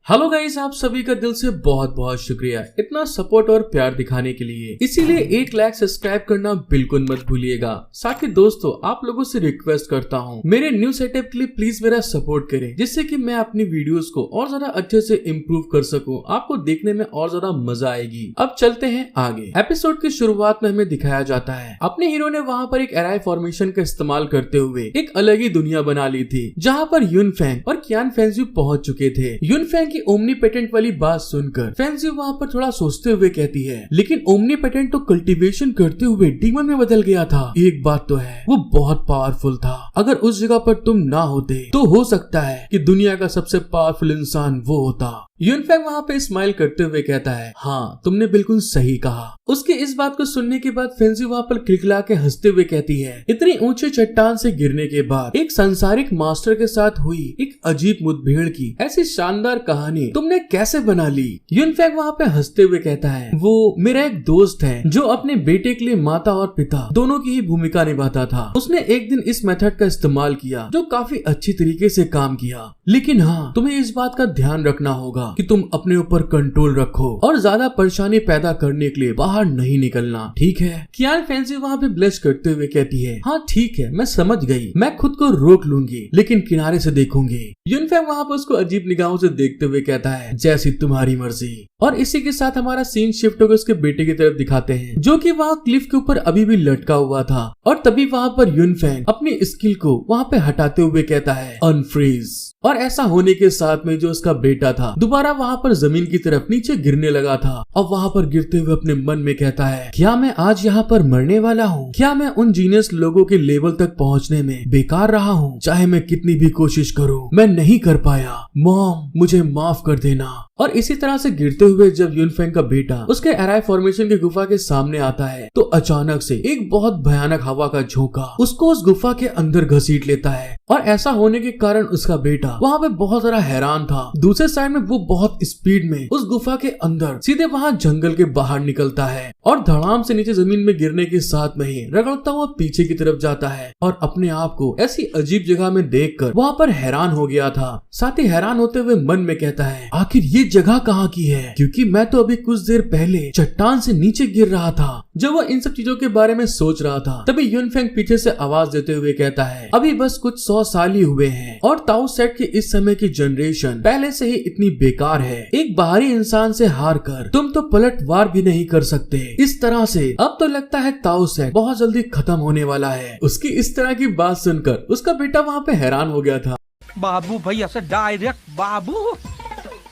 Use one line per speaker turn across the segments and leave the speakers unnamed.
Hello guys, आप सभी का दिल से बहुत बहुत शुक्रिया इतना सपोर्ट और प्यार दिखाने के लिए। इसीलिए 1 लाख सब्सक्राइब करना बिल्कुल मत भूलिएगा। साथ ही दोस्तों, आप लोगों से रिक्वेस्ट करता हूँ, मेरे न्यू सेटअप के लिए प्लीज मेरा सपोर्ट करें, जिससे कि मैं अपनी वीडियोस को और ज्यादा अच्छे से इम्प्रूव कर सकूं। आपको देखने में और ज्यादा मजा आएगी। अब चलते हैं आगे। एपिसोड की शुरुआत में हमें दिखाया जाता है अपने हीरो ने वहाँ पर एक एराई फॉर्मेशन का इस्तेमाल करते हुए एक अलग ही दुनिया बना ली थी, जहाँ पर यूनफेंग और कियान फेंगजू पहुँच चुके थे। यूनफेंग ओमनी पेटेंट वाली बात सुनकर फेंगजू वहाँ पर थोड़ा सोचते हुए कहती है, लेकिन ओमनी पेटेंट तो कल्टीवेशन करते हुए डीमन में बदल गया था। एक बात तो है, वो बहुत पावरफुल था। अगर उस जगह पर तुम ना होते तो हो सकता है कि दुनिया का सबसे पावरफुल इंसान वो होता। यूनफेंग वहाँ पे स्माइल करते हुए कहता है, हाँ तुमने बिल्कुल सही कहा। उसके इस बात को सुनने के बाद फेंगजू वहाँ पर खिलखिला के हंसते हुए कहती है, इतनी ऊंचे चट्टान से गिरने के बाद एक सांसारिक मास्टर के साथ हुई एक अजीब मुठभेड़ की ऐसी शानदार कहानी तुमने कैसे बना ली। यूनफेंग वहाँ पे हंसते हुए कहता है, वो मेरा एक दोस्त है जो अपने बेटे के लिए माता और पिता दोनों की ही भूमिका निभाता था। उसने एक दिन इस मेथड का इस्तेमाल किया जो काफी अच्छी तरीके से काम किया, लेकिन हाँ तुम्हें इस बात का ध्यान रखना होगा कि तुम अपने ऊपर कंट्रोल रखो और ज्यादा परेशानी पैदा करने के लिए बाहर नहीं निकलना, ठीक है। कियान फेंगजू वहाँ पे ब्लश करते हुए कहती है, हाँ ठीक है, मैं समझ गई, मैं खुद को रोक लूंगी, लेकिन किनारे से देखूंगी। यूनफेंग वहाँ पर उसको अजीब निगाहों से देखते हुए कहता है, जैसी तुम्हारी मर्जी। और इसी के साथ हमारा सीन शिफ्ट होकर उसके बेटे की तरफ दिखाते हैं, जो कि वहाँ क्लिफ के ऊपर अभी भी लटका हुआ था। और तभी वहाँ पर यूनफेंग अपनी स्किल को वहाँ पे हटाते हुए कहता है, अनफ्रीज। और ऐसा होने के साथ में जो उसका बेटा था दोबारा वहाँ पर जमीन की तरफ नीचे गिरने लगा था। और वहाँ पर गिरते हुए अपने मन में कहता है, क्या मैं आज यहाँ पर मरने वाला हूँ? क्या मैं उन जीनियस लोगों के लेवल तक पहुँचने में बेकार रहा हूँ? चाहे मैं कितनी भी कोशिश करूँ, मैं नहीं कर पाया। मॉम, मुझे माफ कर देना। और इसी तरह से गिरते हुए जब यूनफेंग का बेटा उसके एराई फॉर्मेशन की गुफा के सामने आता है, तो अचानक से एक बहुत भयानक हवा का झोंका उसको उस गुफा के अंदर घसीट लेता है। और ऐसा होने के कारण उसका बेटा वहाँ पे बहुत सारा हैरान था। दूसरे साइड में वो बहुत स्पीड में उस गुफा के अंदर सीधे वहाँ जंगल के बाहर निकलता है और धड़ाम से नीचे जमीन में गिरने के साथ में ही रगड़ता हुआ पीछे की तरफ जाता है। और अपने आप को ऐसी अजीब जगह में देखकर वहाँ पर हैरान हो गया था। साथ ही हैरान होते हुए मन में कहता है, आखिर ये जगह कहाँ की है? क्योंकि मैं तो अभी कुछ देर पहले चट्टान से नीचे गिर रहा था। जब वो इन सब चीजों के बारे में सोच रहा था, तभी यूनफेंग पीछे से आवाज देते हुए कहता है, अभी बस कुछ 100 साल ही हुए हैं और ताऊ सेट की इस समय की जनरेशन पहले से ही इतनी बेकार है। एक बाहरी इंसान से हार कर तुम तो पलटवार भी नहीं कर सकते। इस तरह से अब तो लगता है ताऊ सेट बहुत जल्दी खत्म होने वाला है। उसकी इस तरह की बात सुनकर उसका बेटा वहाँ पे हैरान हो गया था।
बाबू भैया से डायरेक्ट बाबू,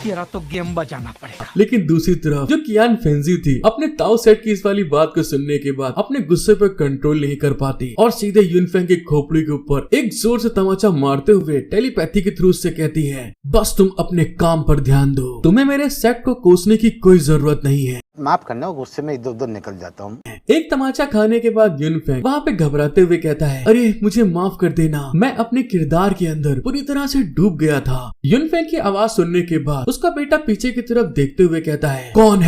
तेरा तो गेम बजाना पड़ेगा।
लेकिन दूसरी तरफ जो कियान फेंगजू थी अपने ताऊ सेट की इस वाली बात को सुनने के बाद अपने गुस्से पर कंट्रोल नहीं कर पाती और सीधे यूनफेंग की खोपड़ी के ऊपर एक जोर से तमाचा मारते हुए टेलीपैथी के थ्रू से कहती है, बस तुम अपने काम पर ध्यान दो, तुम्हें मेरे सेट को कोसने की कोई जरूरत नहीं है।
माफ करना, गुस्से में इधर उधर निकल जाता हूँ।
एक तमाचा खाने के बाद यूनफेंग वहाँ पे घबराते हुए कहता है, अरे मुझे माफ कर देना, मैं अपने किरदार के अंदर पूरी तरह से डूब गया था। यूनफेंग की आवाज सुनने के बाद उसका बेटा पीछे की तरफ देखते हुए कहता है, कौन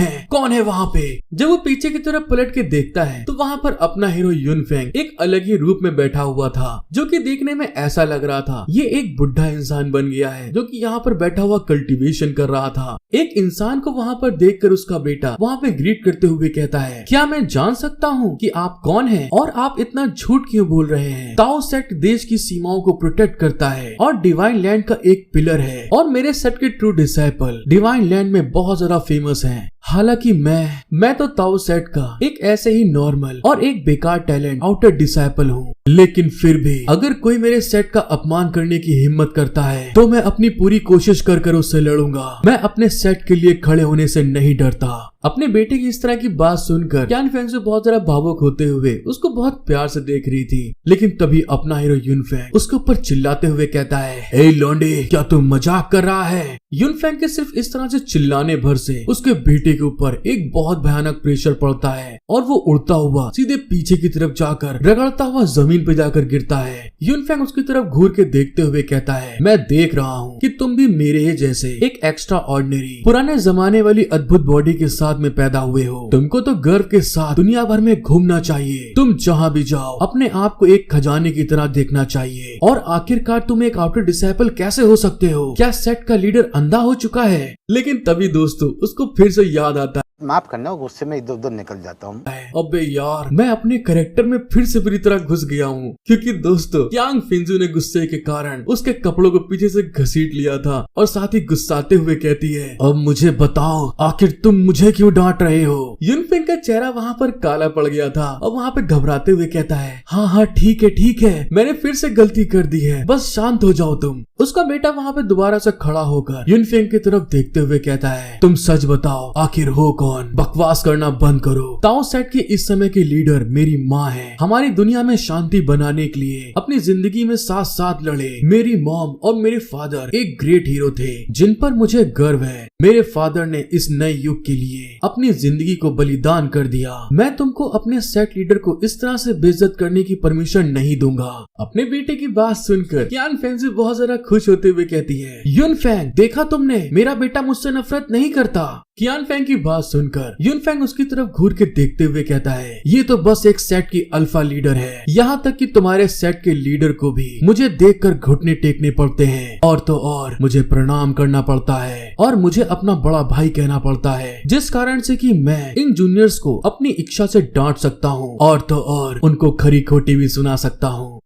है वहाँ पे? जब वो पीछे की तरफ पलट के देखता है तो वहाँ पर अपना हीरो यूनफेंग एक अलग ही रूप में बैठा हुआ था, जो कि देखने में ऐसा लग रहा था ये एक बुढ़ा इंसान बन गया है, जो कि यहाँ पर बैठा हुआ कल्टीवेशन कर रहा था। एक इंसान को वहाँ पर देखकर उसका बेटा वहाँ पे ग्रीट करते हुए कहता है, क्या मैं जान सकता हूँ कि आप कौन हैं और आप इतना झूठ क्यों बोल रहे हैं? ताऊ सेट देश की सीमाओं को प्रोटेक्ट करता है और डिवाइन लैंड का एक पिलर है और मेरे सेट के ट्रू डिसाइपल डिवाइन लैंड में बहुत ज्यादा फेमस हैं। हालांकि मैं तो ताऊ सेट का एक ऐसे ही नॉर्मल और एक बेकार टैलेंट आउटर डिसाइपल हूँ, लेकिन फिर भी अगर कोई मेरे सेट का अपमान करने की हिम्मत करता है तो मैं अपनी पूरी कोशिश कर उससे लड़ूंगा। मैं अपने सेट के लिए खड़े होने से नहीं डरता। अपने बेटे की इस तरह की बात सुनकर कियान फेंगजू बहुत ज्यादा भावुक होते हुए उसको बहुत प्यार से देख रही थी, लेकिन तभी अपना हीरो यूनफेंग उसके ऊपर चिल्लाते हुए कहता है, हे लौंडे, क्या तू मजाक कर रहा है? यूनफेंग के सिर्फ इस तरह से चिल्लाने भर से उसके बेटे के ऊपर एक बहुत भयानक प्रेशर पड़ता है और वो उड़ता हुआ सीधे पीछे की तरफ जाकर रगड़ता हुआ जमीन पे जाकर गिरता है। यूनफेंग उसकी तरफ घूर के देखते हुए कहता है, मैं देख रहा हूँ कि तुम भी मेरे ही जैसे एक एक्स्ट्रा ऑर्डिनरी पुराने जमाने वाली अद्भुत बॉडी के साथ औलाद में पैदा हुए हो। तुमको तो गर्व के साथ दुनिया भर में घूमना चाहिए। तुम जहाँ भी जाओ अपने आप को एक खजाने की तरह देखना चाहिए। और आखिरकार तुम एक आफ्टर डिसाइपल कैसे हो सकते हो? क्या सेट का लीडर अंधा हो चुका है? लेकिन तभी दोस्तों उसको फिर से याद आता है,
माफ करना, गुस्से में इधर उधर निकल जाता हूँ।
अबे यार, मैं अपने कैरेक्टर में फिर से बुरी तरह घुस गया हूँ। क्योंकि दोस्तों यांग फेंजू ने गुस्से के कारण उसके कपड़ों को पीछे से घसीट लिया था और साथ ही गुस्साते हुए कहती है, अब मुझे बताओ आखिर तुम मुझे क्यों डांट रहे हो? यूनफेंग का चेहरा वहाँ पर काला पड़ गया था और वहाँ पे घबराते हुए कहता है, हाँ ठीक है, मैंने फिर से गलती कर दी है, बस शांत हो जाओ तुम। उसका बेटा वहाँ पे दोबारा से खड़ा होकर यूनफेंग की तरफ देखते हुए कहता है, तुम सच बताओ आखिर हो कौन? बकवास करना बंद करो। ताओ सेट की इस समय की लीडर मेरी माँ है। हमारी दुनिया में शांति बनाने के लिए अपनी जिंदगी में साथ साथ लड़े। मेरी मॉम और मेरे फादर एक ग्रेट हीरो थे जिन पर मुझे गर्व है। मेरे फादर ने इस नए युग के लिए अपनी जिंदगी को बलिदान कर दिया। मैं तुमको अपने सेट लीडर को इस तरह से बेइज्जत करने की परमिशन नहीं दूंगा। अपने बेटे की बात सुनकर यान फेंजू बहुत ज्यादा खुश होते हुए कहती है, यूनफेंग देखा तुमने, मेरा बेटा मुझसे नफरत नहीं करता। कियान फेंग की बात सुनकर यूनफेंग उसकी तरफ घूर के देखते हुए कहता है, ये तो बस एक सेट की अल्फा लीडर है। यहाँ तक कि तुम्हारे सेट के लीडर को भी मुझे देखकर घुटने टेकने पड़ते हैं और तो और मुझे प्रणाम करना पड़ता है और मुझे अपना बड़ा भाई कहना पड़ता है, जिस कारण से कि मैं इन जूनियर्स को अपनी इच्छा से डांट सकता हूँ और तो और उनको खरी खोटी भी सुना सकता हूँ।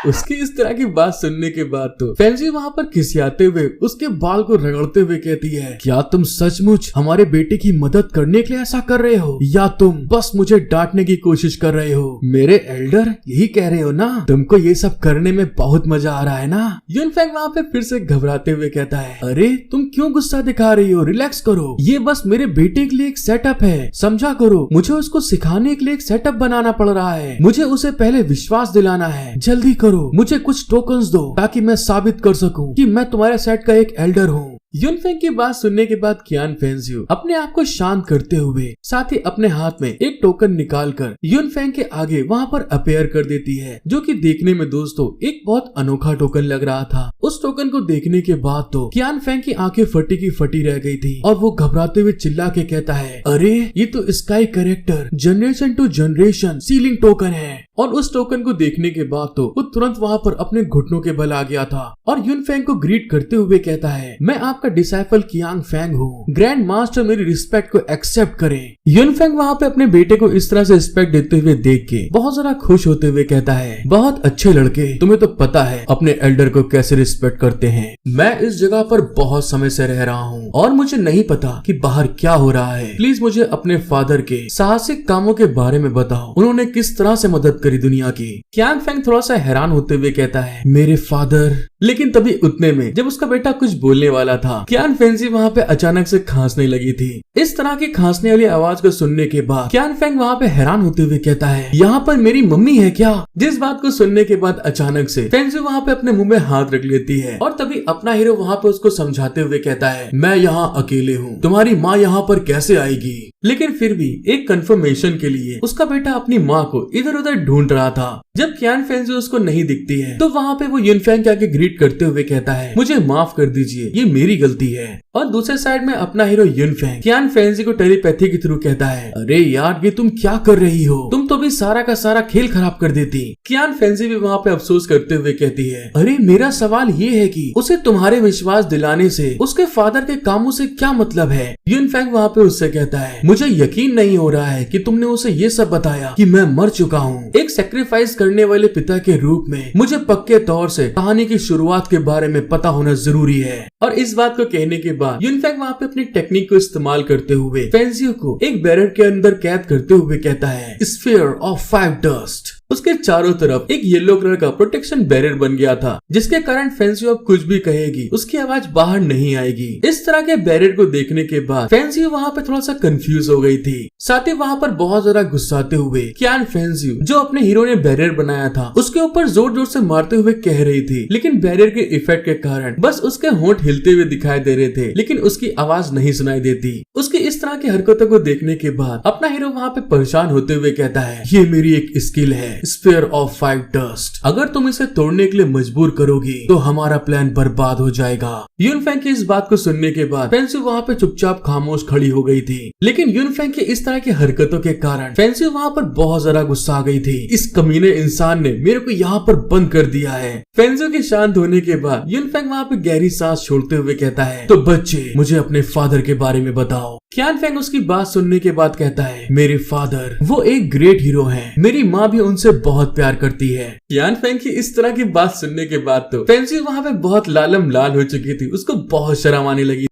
उसकी इस तरह की बात सुनने के बाद तो फेंजी वहाँ पर खिसियाते हुए उसके बाल को रगड़ते हुए कहती है, क्या तुम सचमुच हमारे बेटे की मदद करने के लिए ऐसा कर रहे हो या तुम बस मुझे डांटने की कोशिश कर रहे हो? मेरे एल्डर यही कह रहे हो ना, तुमको ये सब करने में बहुत मजा आ रहा है ना? यूनफेंग वहाँ पे फिर से घबराते हुए कहता है, अरे तुम क्यों गुस्सा दिखा रही हो? रिलैक्स करो, ये बस मेरे बेटे के लिए एक सेटअप है, समझा करो। मुझे उसको सिखाने के लिए एक सेटअप बनाना पड़ रहा है, मुझे उसे पहले विश्वास दिलाना है। जल्दी करो, मुझे कुछ टोकन्स दो ताकि मैं साबित कर सकूं कि मैं तुम्हारे सेट का एक एल्डर हूँ। यूनफेंग की बात सुनने के बाद कियान फेंजियो अपने आप को शांत करते हुए साथ ही अपने हाथ में एक टोकन निकालकर यूनफेंग के आगे वहाँ पर अपीयर कर देती है, जो कि देखने में दोस्तों एक बहुत अनोखा टोकन लग रहा था। उस टोकन को देखने के बाद तो कियान फेंग की आंखें फटी की फटी रह गई थी और वो घबराते हुए चिल्ला के कहता है, अरे ये तो sky character generation to generation ceiling token है। और उस टोकन को देखने के बाद तो वो तुरंत वहाँ पर अपने घुटनों के बल आ गया था और यूनफेंग को ग्रीट करते हुए कहता है, मैं आपका डिसाइपल कियांग फेंग हूँ, ग्रैंड मास्टर मेरी रिस्पेक्ट को एक्सेप्ट करें। यूनफेंग वहाँ पे अपने बेटे को इस तरह से रिस्पेक्ट देते हुए देख के बहुत ज्यादा खुश होते हुए कहता है, बहुत अच्छे लड़के, तुम्हें तो पता है अपने एल्डर को कैसे रिस्पेक्ट करते हैं। मैं इस जगह पर बहुत समय से रह रहा हूँ और मुझे नहीं पता कि बाहर क्या हो रहा है। प्लीज मुझे अपने फादर के साहसिक कामों के बारे में बताओ, उन्होंने किस तरह से मदद करी दुनिया की। कियांग फेंग थोड़ा सा हैरान होते हुए कहता है, मेरे फादर। लेकिन तभी उतने में जब उसका बेटा कुछ बोलने वाला था, कियान फेंजी वहाँ पे अचानक से खांसने लगी थी। इस तरह की खांसने वाली आवाज को सुनने के बाद कियान फेंग वहाँ पे हैरान होते हुए कहता है, यहाँ पर मेरी मम्मी है क्या? जिस बात को सुनने के बाद अचानक से फेंजी वहाँ पे अपने मुंह में हाथ रख लेती है और तभी अपना हीरो वहाँ पे उसको समझाते हुए कहता है, मैं यहाँ अकेले हूँ, तुम्हारी माँ यहाँ पर कैसे आएगी? लेकिन फिर भी एक कंफर्मेशन के लिए उसका बेटा अपनी माँ को इधर उधर ढूंढ रहा था। जब कियान फेंजी उसको नहीं दिखती है तो वहाँ पे वो यूनफेंग के आगे ग्रीट करते हुए कहता है, मुझे माफ कर दीजिए, ये मेरी गलती है। और दूसरे साइड में अपना हीरो यूनफेंग कियान फेंजी को टेलीपैथी के थ्रू कहता है, अरे यार ये तुम क्या कर रही हो? तुम तो भी सारा का सारा खेल खराब कर देती। कियान फेंजी भी वहाँ पे अफसोस करते हुए कहती है, अरे मेरा सवाल ये है कि उसे तुम्हारे विश्वास दिलाने से उसके फादर के कामों से क्या मतलब है? यूनफेंग वहाँ पे उससे कहता है, मुझे यकीन नहीं हो रहा है कि तुमने उसे ये सब बताया कि मैं मर चुका हूँ। एक सेक्रीफाइस करने वाले पिता के रूप में मुझे पक्के तौर से कहानी की शुरुआत के बारे में पता होना जरूरी है। और इस बात को कहने के बाद यूनफेंग वहाँ पे अपनी टेक्निक को इस्तेमाल करते हुए फेंजियो को एक बैरर के अंदर कैद करते हुए कहता है, स्फीयर ऑफ 5 डस्ट। उसके चारों तरफ एक येलो कलर का प्रोटेक्शन बैरियर बन गया था, जिसके कारण फेंजियो अब कुछ भी कहेगी उसकी आवाज बाहर नहीं आएगी। इस तरह के बैरियर को देखने के बाद फेंजियो वहाँ पे थोड़ा सा कंफ्यूज हो गई थी। साथ ही वहाँ पर बहुत ज्यादा गुस्साते हुए कियान फेंजियो, जो अपने हीरो ने बैरियर बनाया था, उसके ऊपर जोर जोर से मारते हुए कह रही थी। लेकिन बैरियर के इफेक्ट के कारण बस उसके होंठ हिलते हुए दिखाई दे रहे थे, लेकिन उसकी आवाज नहीं सुनाई देती। उसकी इस तरह की हरकतों को देखने के बाद अपना हीरो वहाँ पे परेशान होते हुए कहता है, ये मेरी एक स्किल है, स्पेयर ऑफ 5 डस्ट। अगर तुम इसे तोड़ने के लिए मजबूर करोगी तो हमारा प्लान बर्बाद हो जाएगा। यूनफेंग की इस बात को सुनने के बाद फेंसी वहाँ पे चुपचाप खामोश खड़ी हो गई थी, लेकिन यूनफेंग की इस तरह की हरकतों के कारण फेंसी वहाँ पर बहुत ज्यादा गुस्सा आ गई थी। इस कमीने इंसान ने मेरे को यहाँ पर बंद कर दिया है। फेंसी के शांत होने के बाद यूनफेंग वहाँ पे गहरी सांस छोड़ते हुए कहता है, तो बच्चे मुझे अपने फादर के बारे में बताओ। क्यानफेंग उसकी बात सुनने के बाद कहता है, मेरे फादर वो एक ग्रेट हीरो हैं। मेरी माँ भी उनसे बहुत प्यार करती है। क्यानफेंग की इस तरह की बात सुनने के बाद तो फेंसी वहाँ पे बहुत लालम लाल हो चुकी थी, उसको बहुत शर्म आने लगी।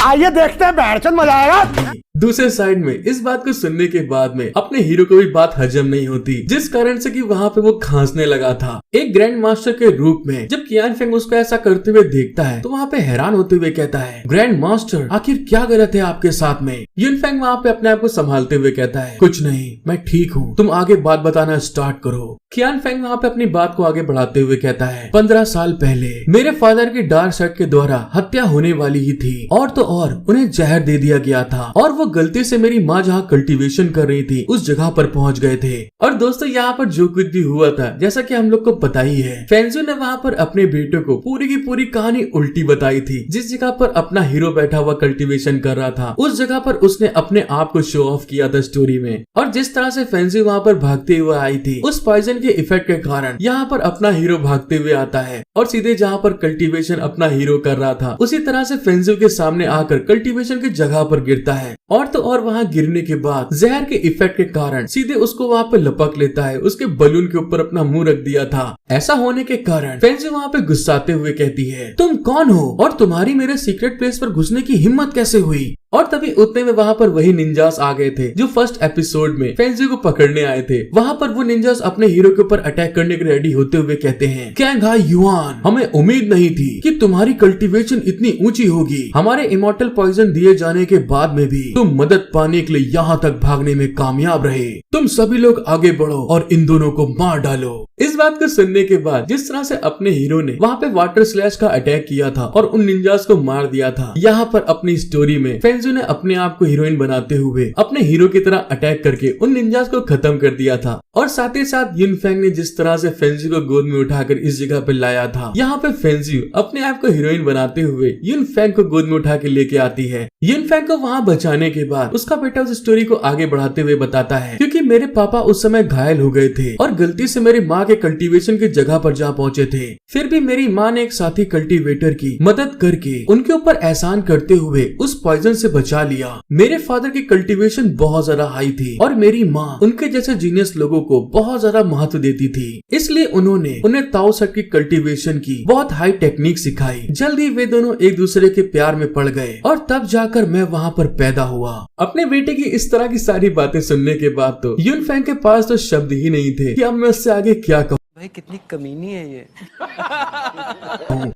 आइए देखते हैं बैठचंद, मजा आएगा।
दूसरे साइड में इस बात को सुनने के बाद में अपने हीरो को भी बात हजम नहीं होती, जिस कारण से कि वहाँ पे वो खांसने लगा था। एक ग्रैंड मास्टर के रूप में जब क्यानफेंग उसको ऐसा करते हुए देखता है तो वहाँ पे हैरान होते हुए कहता है, ग्रैंड मास्टर आखिर क्या गलत है आपके साथ में। यूनफेंग वहाँ पे अपने आप को संभालते हुए कहता है, कुछ नहीं, मैं ठीक हूँ, तुम आगे बात बताना स्टार्ट करो। क्यानफेंग वहाँ पे अपनी बात को आगे बढ़ाते हुए कहता है, 15 साल पहले मेरे फादर की डार्क साइड के द्वारा हत्या होने वाली ही थी, और तो और उन्हें जहर दे दिया गया था, और वो गलती से मेरी माँ जहाँ कल्टीवेशन कर रही थी उस जगह पर पहुँच गए थे। और दोस्तों यहाँ पर जो कुछ भी हुआ था जैसा कि हम लोग को पता ही है, फेंजी ने वहाँ पर अपने बेटे को पूरी की पूरी कहानी उल्टी बताई थी। जिस जगह पर अपना हीरो बैठा हुआ कल्टीवेशन कर रहा था उस जगह पर उसने अपने आप को शो ऑफ किया था स्टोरी में। और जिस तरह से फेंजी वहाँ पर भागते हुए आई थी उस पॉइजन के इफेक्ट के कारण यहाँ पर अपना हीरो भागते हुए आता है और सीधे जहाँ पर कल्टीवेशन अपना हीरो कर रहा था उसी तरह से फेंजी के सामने आकर कल्टीवेशन की जगह पर गिरता है। और तो और वहाँ गिरने के बाद जहर के इफेक्ट के कारण सीधे उसको वहाँ पे लपक लेता है, उसके बलून के ऊपर अपना मुंह रख दिया था। ऐसा होने के कारण फेंजी वहाँ पे गुस्साते हुए कहती है, तुम कौन हो और तुम्हारी मेरे सीक्रेट प्लेस पर घुसने की हिम्मत कैसे हुई। और तभी उतने में वहाँ पर वही निंजास आ गए थे जो फर्स्ट एपिसोड में फेंजी को पकड़ने आए थे। वहाँ पर वो निंजास अपने हीरो के ऊपर अटैक करने के रेडी होते हुए कहते हैं, कैंग हाई युआन, हमें उम्मीद नहीं थी कि तुम्हारी कल्टीवेशन इतनी ऊंची होगी। हमारे इमॉर्टल पॉइजन दिए जाने के बाद में भी तुम मदद पाने के लिए यहाँ तक भागने में कामयाब रहे। तुम सभी लोग आगे बढ़ो और इन दोनों को मार डालो। इस बात को सुनने के बाद जिस तरह से अपने हीरो ने वहाँ पे वाटर स्लैश का अटैक किया था और उन निंजास को मार दिया था, यहाँ पर अपनी स्टोरी में फेंजी ने अपने आप को हीरोइन बनाते हुए अपने हीरो की तरह अटैक करके उन निंजास को खत्म कर दिया था। और साथ ही साथ यूनफेंग ने जिस तरह से फेंजी को गोद में उठाकर इस जगह पे लाया था, यहाँ पे फेंजी अपने आप को हीरोइन बनाते हुए यूनफेंग को गोद में उठा के लेके आती है। यूनफेंग को वहाँ बचाने के बाद उसका बेटा उस स्टोरी को आगे बढ़ाते हुए बताता है, क्योंकि मेरे पापा उस समय घायल हो गए थे और गलती से मेरी माँ के कल्टीवेशन की जगह पर जा पहुँचे थे। फिर भी मेरी माँ ने एक साथी कल्टीवेटर की मदद करके उनके ऊपर एहसान करते हुए उस पॉइजन से बचा लिया। मेरे फादर की कल्टीवेशन बहुत ज्यादा हाई थी और मेरी माँ उनके जैसे जीनियस लोगों को बहुत ज्यादा महत्व देती थी, इसलिए उन्होंने उन्हें ताओ सेट की कल्टीवेशन की बहुत हाई टेक्निक सिखाई। जल्दी वे दोनों एक दूसरे के प्यार में पड़ गए और तब जाकर मैं वहाँ पर पैदा हुआ। अपने बेटे की इस तरह की सारी बातें सुनने के बाद तो यूनफेंग के पास तो शब्द ही नहीं थे कि अब मैं उससे आगे क्या कहूँ।
भाई कितनी कमीनी है ये।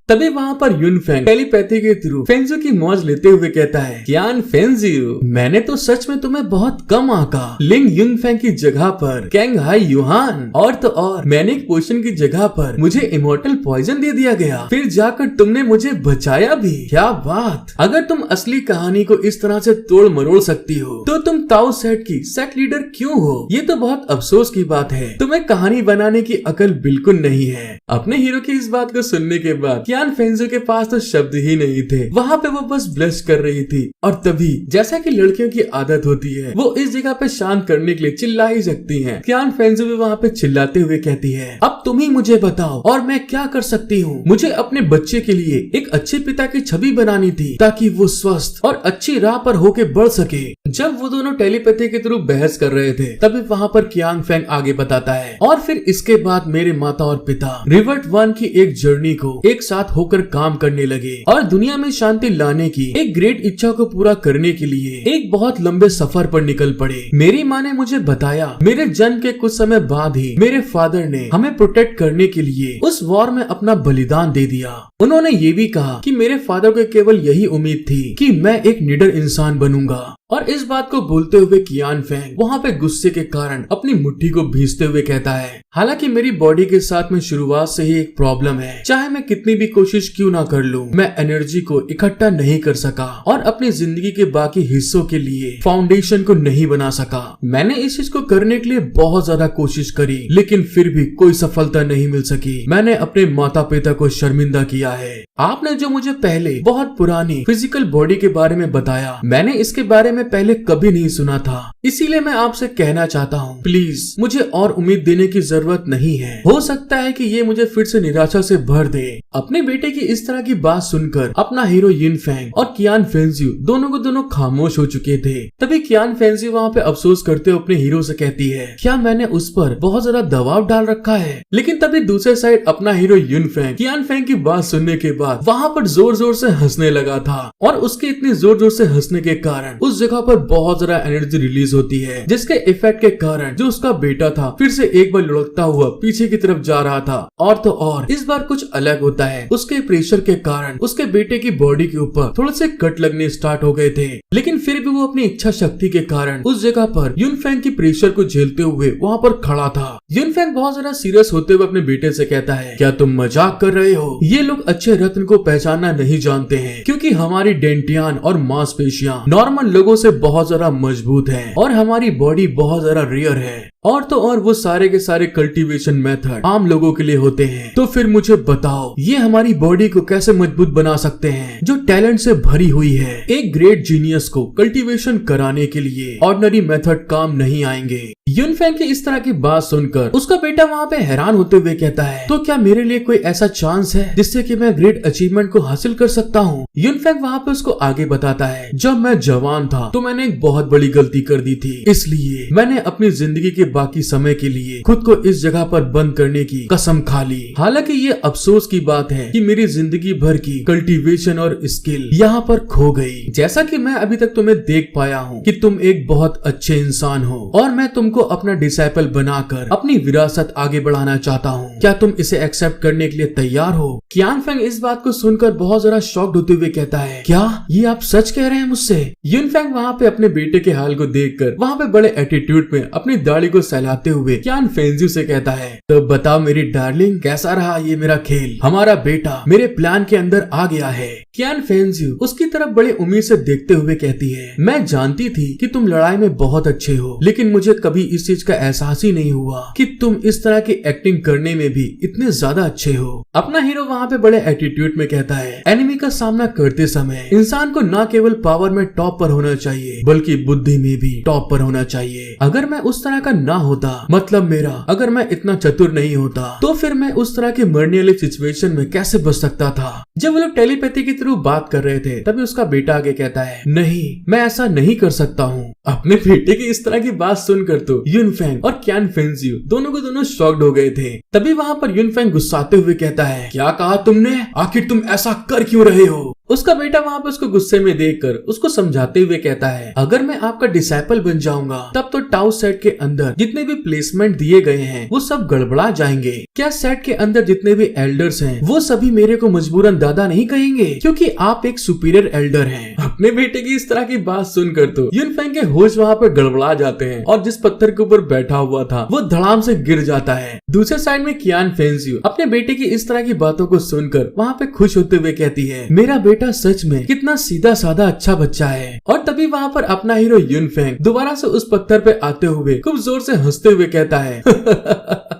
तभी वहाँ पर यूनफेंग टेलीपैथी के थ्रू फेंजी की मौज लेते हुए कहता है, क्यान फेंजी, मैंने तो सच में तुम्हें बहुत कम आंका। लिंग यूनफेंग की जगह पर कैंग हाई युआन, और तो और मैनिक पोशन की जगह पर मुझे इमोर्टल पॉइजन दे दिया गया, फिर जाकर तुमने मुझे बचाया भी। क्या बात। अगर तुम असली कहानी को इस तरह से तोड़ मरोड़ सकती हो तो तुम ताओ सेट की सेट लीडर क्यों हो। ये तो बहुत अफसोस की बात है, तुम्हें कहानी बनाने की अकल बिल्कुल नहीं है। अपने हीरो की इस बात को सुनने के बाद क्यान फेंजी के पास तो शब्द ही नहीं थे, वहाँ पे वो बस ब्लश कर रही थी। और तभी जैसा कि लड़कियों की आदत होती है, वो इस जगह पे शांत करने के लिए चिल्ला ही सकती हैं। क्यान फेंजी भी वहाँ पे चिल्लाते हुए कहती है, अब तुम ही मुझे बताओ और मैं क्या कर सकती हूँ। मुझे अपने बच्चे के लिए एक अच्छे पिता की छवि बनानी थी ताकि वो स्वस्थ और अच्छी राह पर होके बढ़ सके। जब वो दोनों टेलीपैथी के थ्रू बहस कर रहे थे तभी वहाँ पर क्यांग फेंग आगे बताता है, और फिर इसके बाद मेरे माता और पिता रिवर्ट वन की एक जर्नी को एक साथ होकर काम करने लगे और दुनिया में शांति लाने की एक ग्रेट इच्छा को पूरा करने के लिए एक बहुत लंबे सफर पर निकल पड़े। मेरी माँ ने मुझे बताया, मेरे जन्म के कुछ समय बाद ही मेरे फादर ने हमें प्रोटेक्ट करने के लिए उस वॉर में अपना बलिदान दे दिया। उन्होंने ये भी कहा कि मेरे फादर को केवल यही उम्मीद थी कि मैं एक निडर इंसान बनूंगा और इस बात को बोलते हुए कियान फेंग वहाँ पे गुस्से के कारण अपनी मुट्ठी को भींचते हुए कहता है, हालांकि मेरी बॉडी के साथ में शुरुआत से ही एक प्रॉब्लम है, चाहे मैं कितनी भी कोशिश क्यों ना कर लूं, मैं एनर्जी को इकट्ठा नहीं कर सका और अपनी जिंदगी के बाकी हिस्सों के लिए फाउंडेशन को नहीं बना सका। मैंने इस चीज को करने के लिए बहुत ज्यादा कोशिश करी, लेकिन फिर भी कोई सफलता नहीं मिल सकी। मैंने अपने माता पिता को शर्मिंदा किया है। आपने जो मुझे पहले बहुत पुरानी फिजिकल बॉडी के बारे में बताया, मैंने इसके बारे में पहले कभी नहीं सुना था, इसीलिए मैं आपसे कहना चाहता हूँ, प्लीज मुझे और उम्मीद देने की जरूरत नहीं है। हो सकता है कि ये मुझे फिर से निराशा से भर दे। अपने बेटे की इस तरह की बात सुनकर अपना हीरो युन फेंग और कियान फेंजियो दोनों खामोश हो चुके थे। तभी कियान फेंजियो वहाँ पे अफसोस करते हुए अपने हीरो से कहती है, क्या मैंने उस पर बहुत ज्यादा दबाव डाल रखा है? लेकिन तभी दूसरे साइड अपना हीरो युन फेंग कियान फेंग की बात सुनने के बाद वहाँ पर जोर जोर से हंसने लगा था और उसके इतनी जोर जोर से हंसने के कारण उस जगह पर बहुत ज्यादा एनर्जी रिलीज होती है, जिसके इफेक्ट के कारण जो उसका बेटा था फिर से एक बार लुढ़कता हुआ पीछे की तरफ जा रहा था। और तो और इस बार कुछ अलग होता है, उसके प्रेशर के कारण उसके बेटे की बॉडी के ऊपर थोड़े से कट लगने स्टार्ट हो गए थे, लेकिन फिर भी वो अपनी इच्छा शक्ति के कारण उस जगह पर युन फेंग की प्रेशर को झेलते हुए वहाँ पर खड़ा था। युन फेंग बहुत ज्यादा सीरियस होते हुए अपने बेटे से कहता है, क्या तुम मजाक कर रहे हो? ये लोग अच्छे रत्न को पहचानना नहीं जानते हैं, क्योंकि हमारी डेंटियान और मांसपेशियां नॉर्मल लोगों से बहुत ज्यादा मजबूत है और हमारी बॉडी बहुत ज्यादा रेयर है। और तो और वो सारे के सारे कल्टीवेशन मेथड आम लोगों के लिए होते हैं। तो फिर मुझे बताओ, ये हमारी बॉडी को कैसे मजबूत बना सकते हैं जो टैलेंट से भरी हुई है? एक ग्रेट जीनियस को कल्टीवेशन कराने के लिए ऑर्डिनरी मेथड काम नहीं आएंगे। युन फेंग की इस तरह की बात सुनकर उसका बेटा वहाँ पे हैरान होते हुए कहता है, तो क्या मेरे लिए कोई ऐसा चांस है जिससे कि मैं ग्रेट अचीवमेंट को हासिल कर सकता हूँ? युन फेंग वहाँ पे उसको आगे बताता है, जब मैं जवान था तो मैंने एक बहुत बड़ी गलती कर दी थी, इसलिए मैंने अपनी जिंदगी के बाकी समय के लिए खुद को इस जगह पर बंद करने की कसम खा ली। हालांकि ये अफसोस की बात है कि मेरी जिंदगी भर की कल्टीवेशन और स्किल यहाँ पर खो गई। जैसा कि मैं अभी तक तुम्हें देख पाया हूँ कि तुम एक बहुत अच्छे इंसान हो और मैं तुमको अपना डिसाइपल बनाकर अपनी विरासत आगे बढ़ाना चाहता हूँ। क्या तुम इसे एक्सेप्ट करने के लिए तैयार हो? कियान फेंग इस बात को सुनकर बहुत ज्यादा शॉक्ड होते हुए कहता है, क्या ये आप सच कह रहे हैं मुझसे? युन फेंग वहाँ पे अपने बेटे के हाल को देखकर वहाँ पे बड़े एटीट्यूड में अपनी दाढ़ी को सहलाते हुए कियान फेंजियो से कहता है, तो बताओ मेरी डार्लिंग, कैसा रहा ये मेरा खेल? हमारा बेटा मेरे प्लान के अंदर आ गया है। कियान फेंजियो उसकी तरफ बड़ी उम्मीद से देखते हुए कहती है, मैं जानती थी कि तुम लड़ाई में बहुत अच्छे हो, लेकिन मुझे कभी इस चीज का एहसास ही नहीं हुआ कि तुम इस तरह की एक्टिंग करने में भी इतने ज्यादा अच्छे हो। अपना हीरो वहाँ पे बड़े एटीट्यूड में कहता है, एनिमी का सामना करते समय इंसान को न केवल पावर में टॉप पर होना चाहिए बल्कि बुद्धि में भी टॉप पर होना चाहिए। अगर मैं उस तरह का ना होता, मतलब मेरा अगर मैं इतना चतुर नहीं होता, तो फिर मैं उस तरह के मरने वाली सिचुएशन में कैसे बच सकता था? जब वो लोग टेलीपैथी के थ्रू बात कर रहे थे तभी उसका बेटा आगे कहता है, नहीं मैं ऐसा नहीं कर सकता हूँ। अपने बेटे की इस तरह की बात सुनकर तो युन फेंग और कियान फेंजियो दोनों शॉक्ड हो गए थे। तभी वहाँ पर युन फेंग गुस्साते हुए कहता है, क्या कहा तुमने? आखिर तुम ऐसा कर क्यों रहे हो? उसका बेटा वहाँ पे उसको गुस्से में देखकर उसको समझाते हुए कहता है, अगर मैं आपका डिसाइपल बन जाऊंगा तब तो टाउ सेट के अंदर जितने भी प्लेसमेंट दिए गए हैं वो सब गड़बड़ा जाएंगे। क्या सेट के अंदर जितने भी एल्डर्स हैं वो सभी मेरे को मजबूरन दादा नहीं कहेंगे, क्योंकि आप एक सुपीरियर एल्डर हैं। अपने बेटे की इस तरह की बात सुनकर तो युन फेंग के होश वहाँ पे गड़बड़ा जाते हैं और जिस पत्थर के ऊपर बैठा हुआ था वो धड़ाम से गिर जाता है। दूसरे साइड में कियान फेंजियो अपने बेटे की इस तरह की बातों को सुनकर वहाँ पे खुश होते हुए कहती है, मेरा बेटा सच में कितना सीधा साधा अच्छा बच्चा है। और तभी वहाँ पर अपना हीरो युन फेंग दोबारा से उस पत्थर पे आते हुए खूब जोर से हंसते हुए कहता है,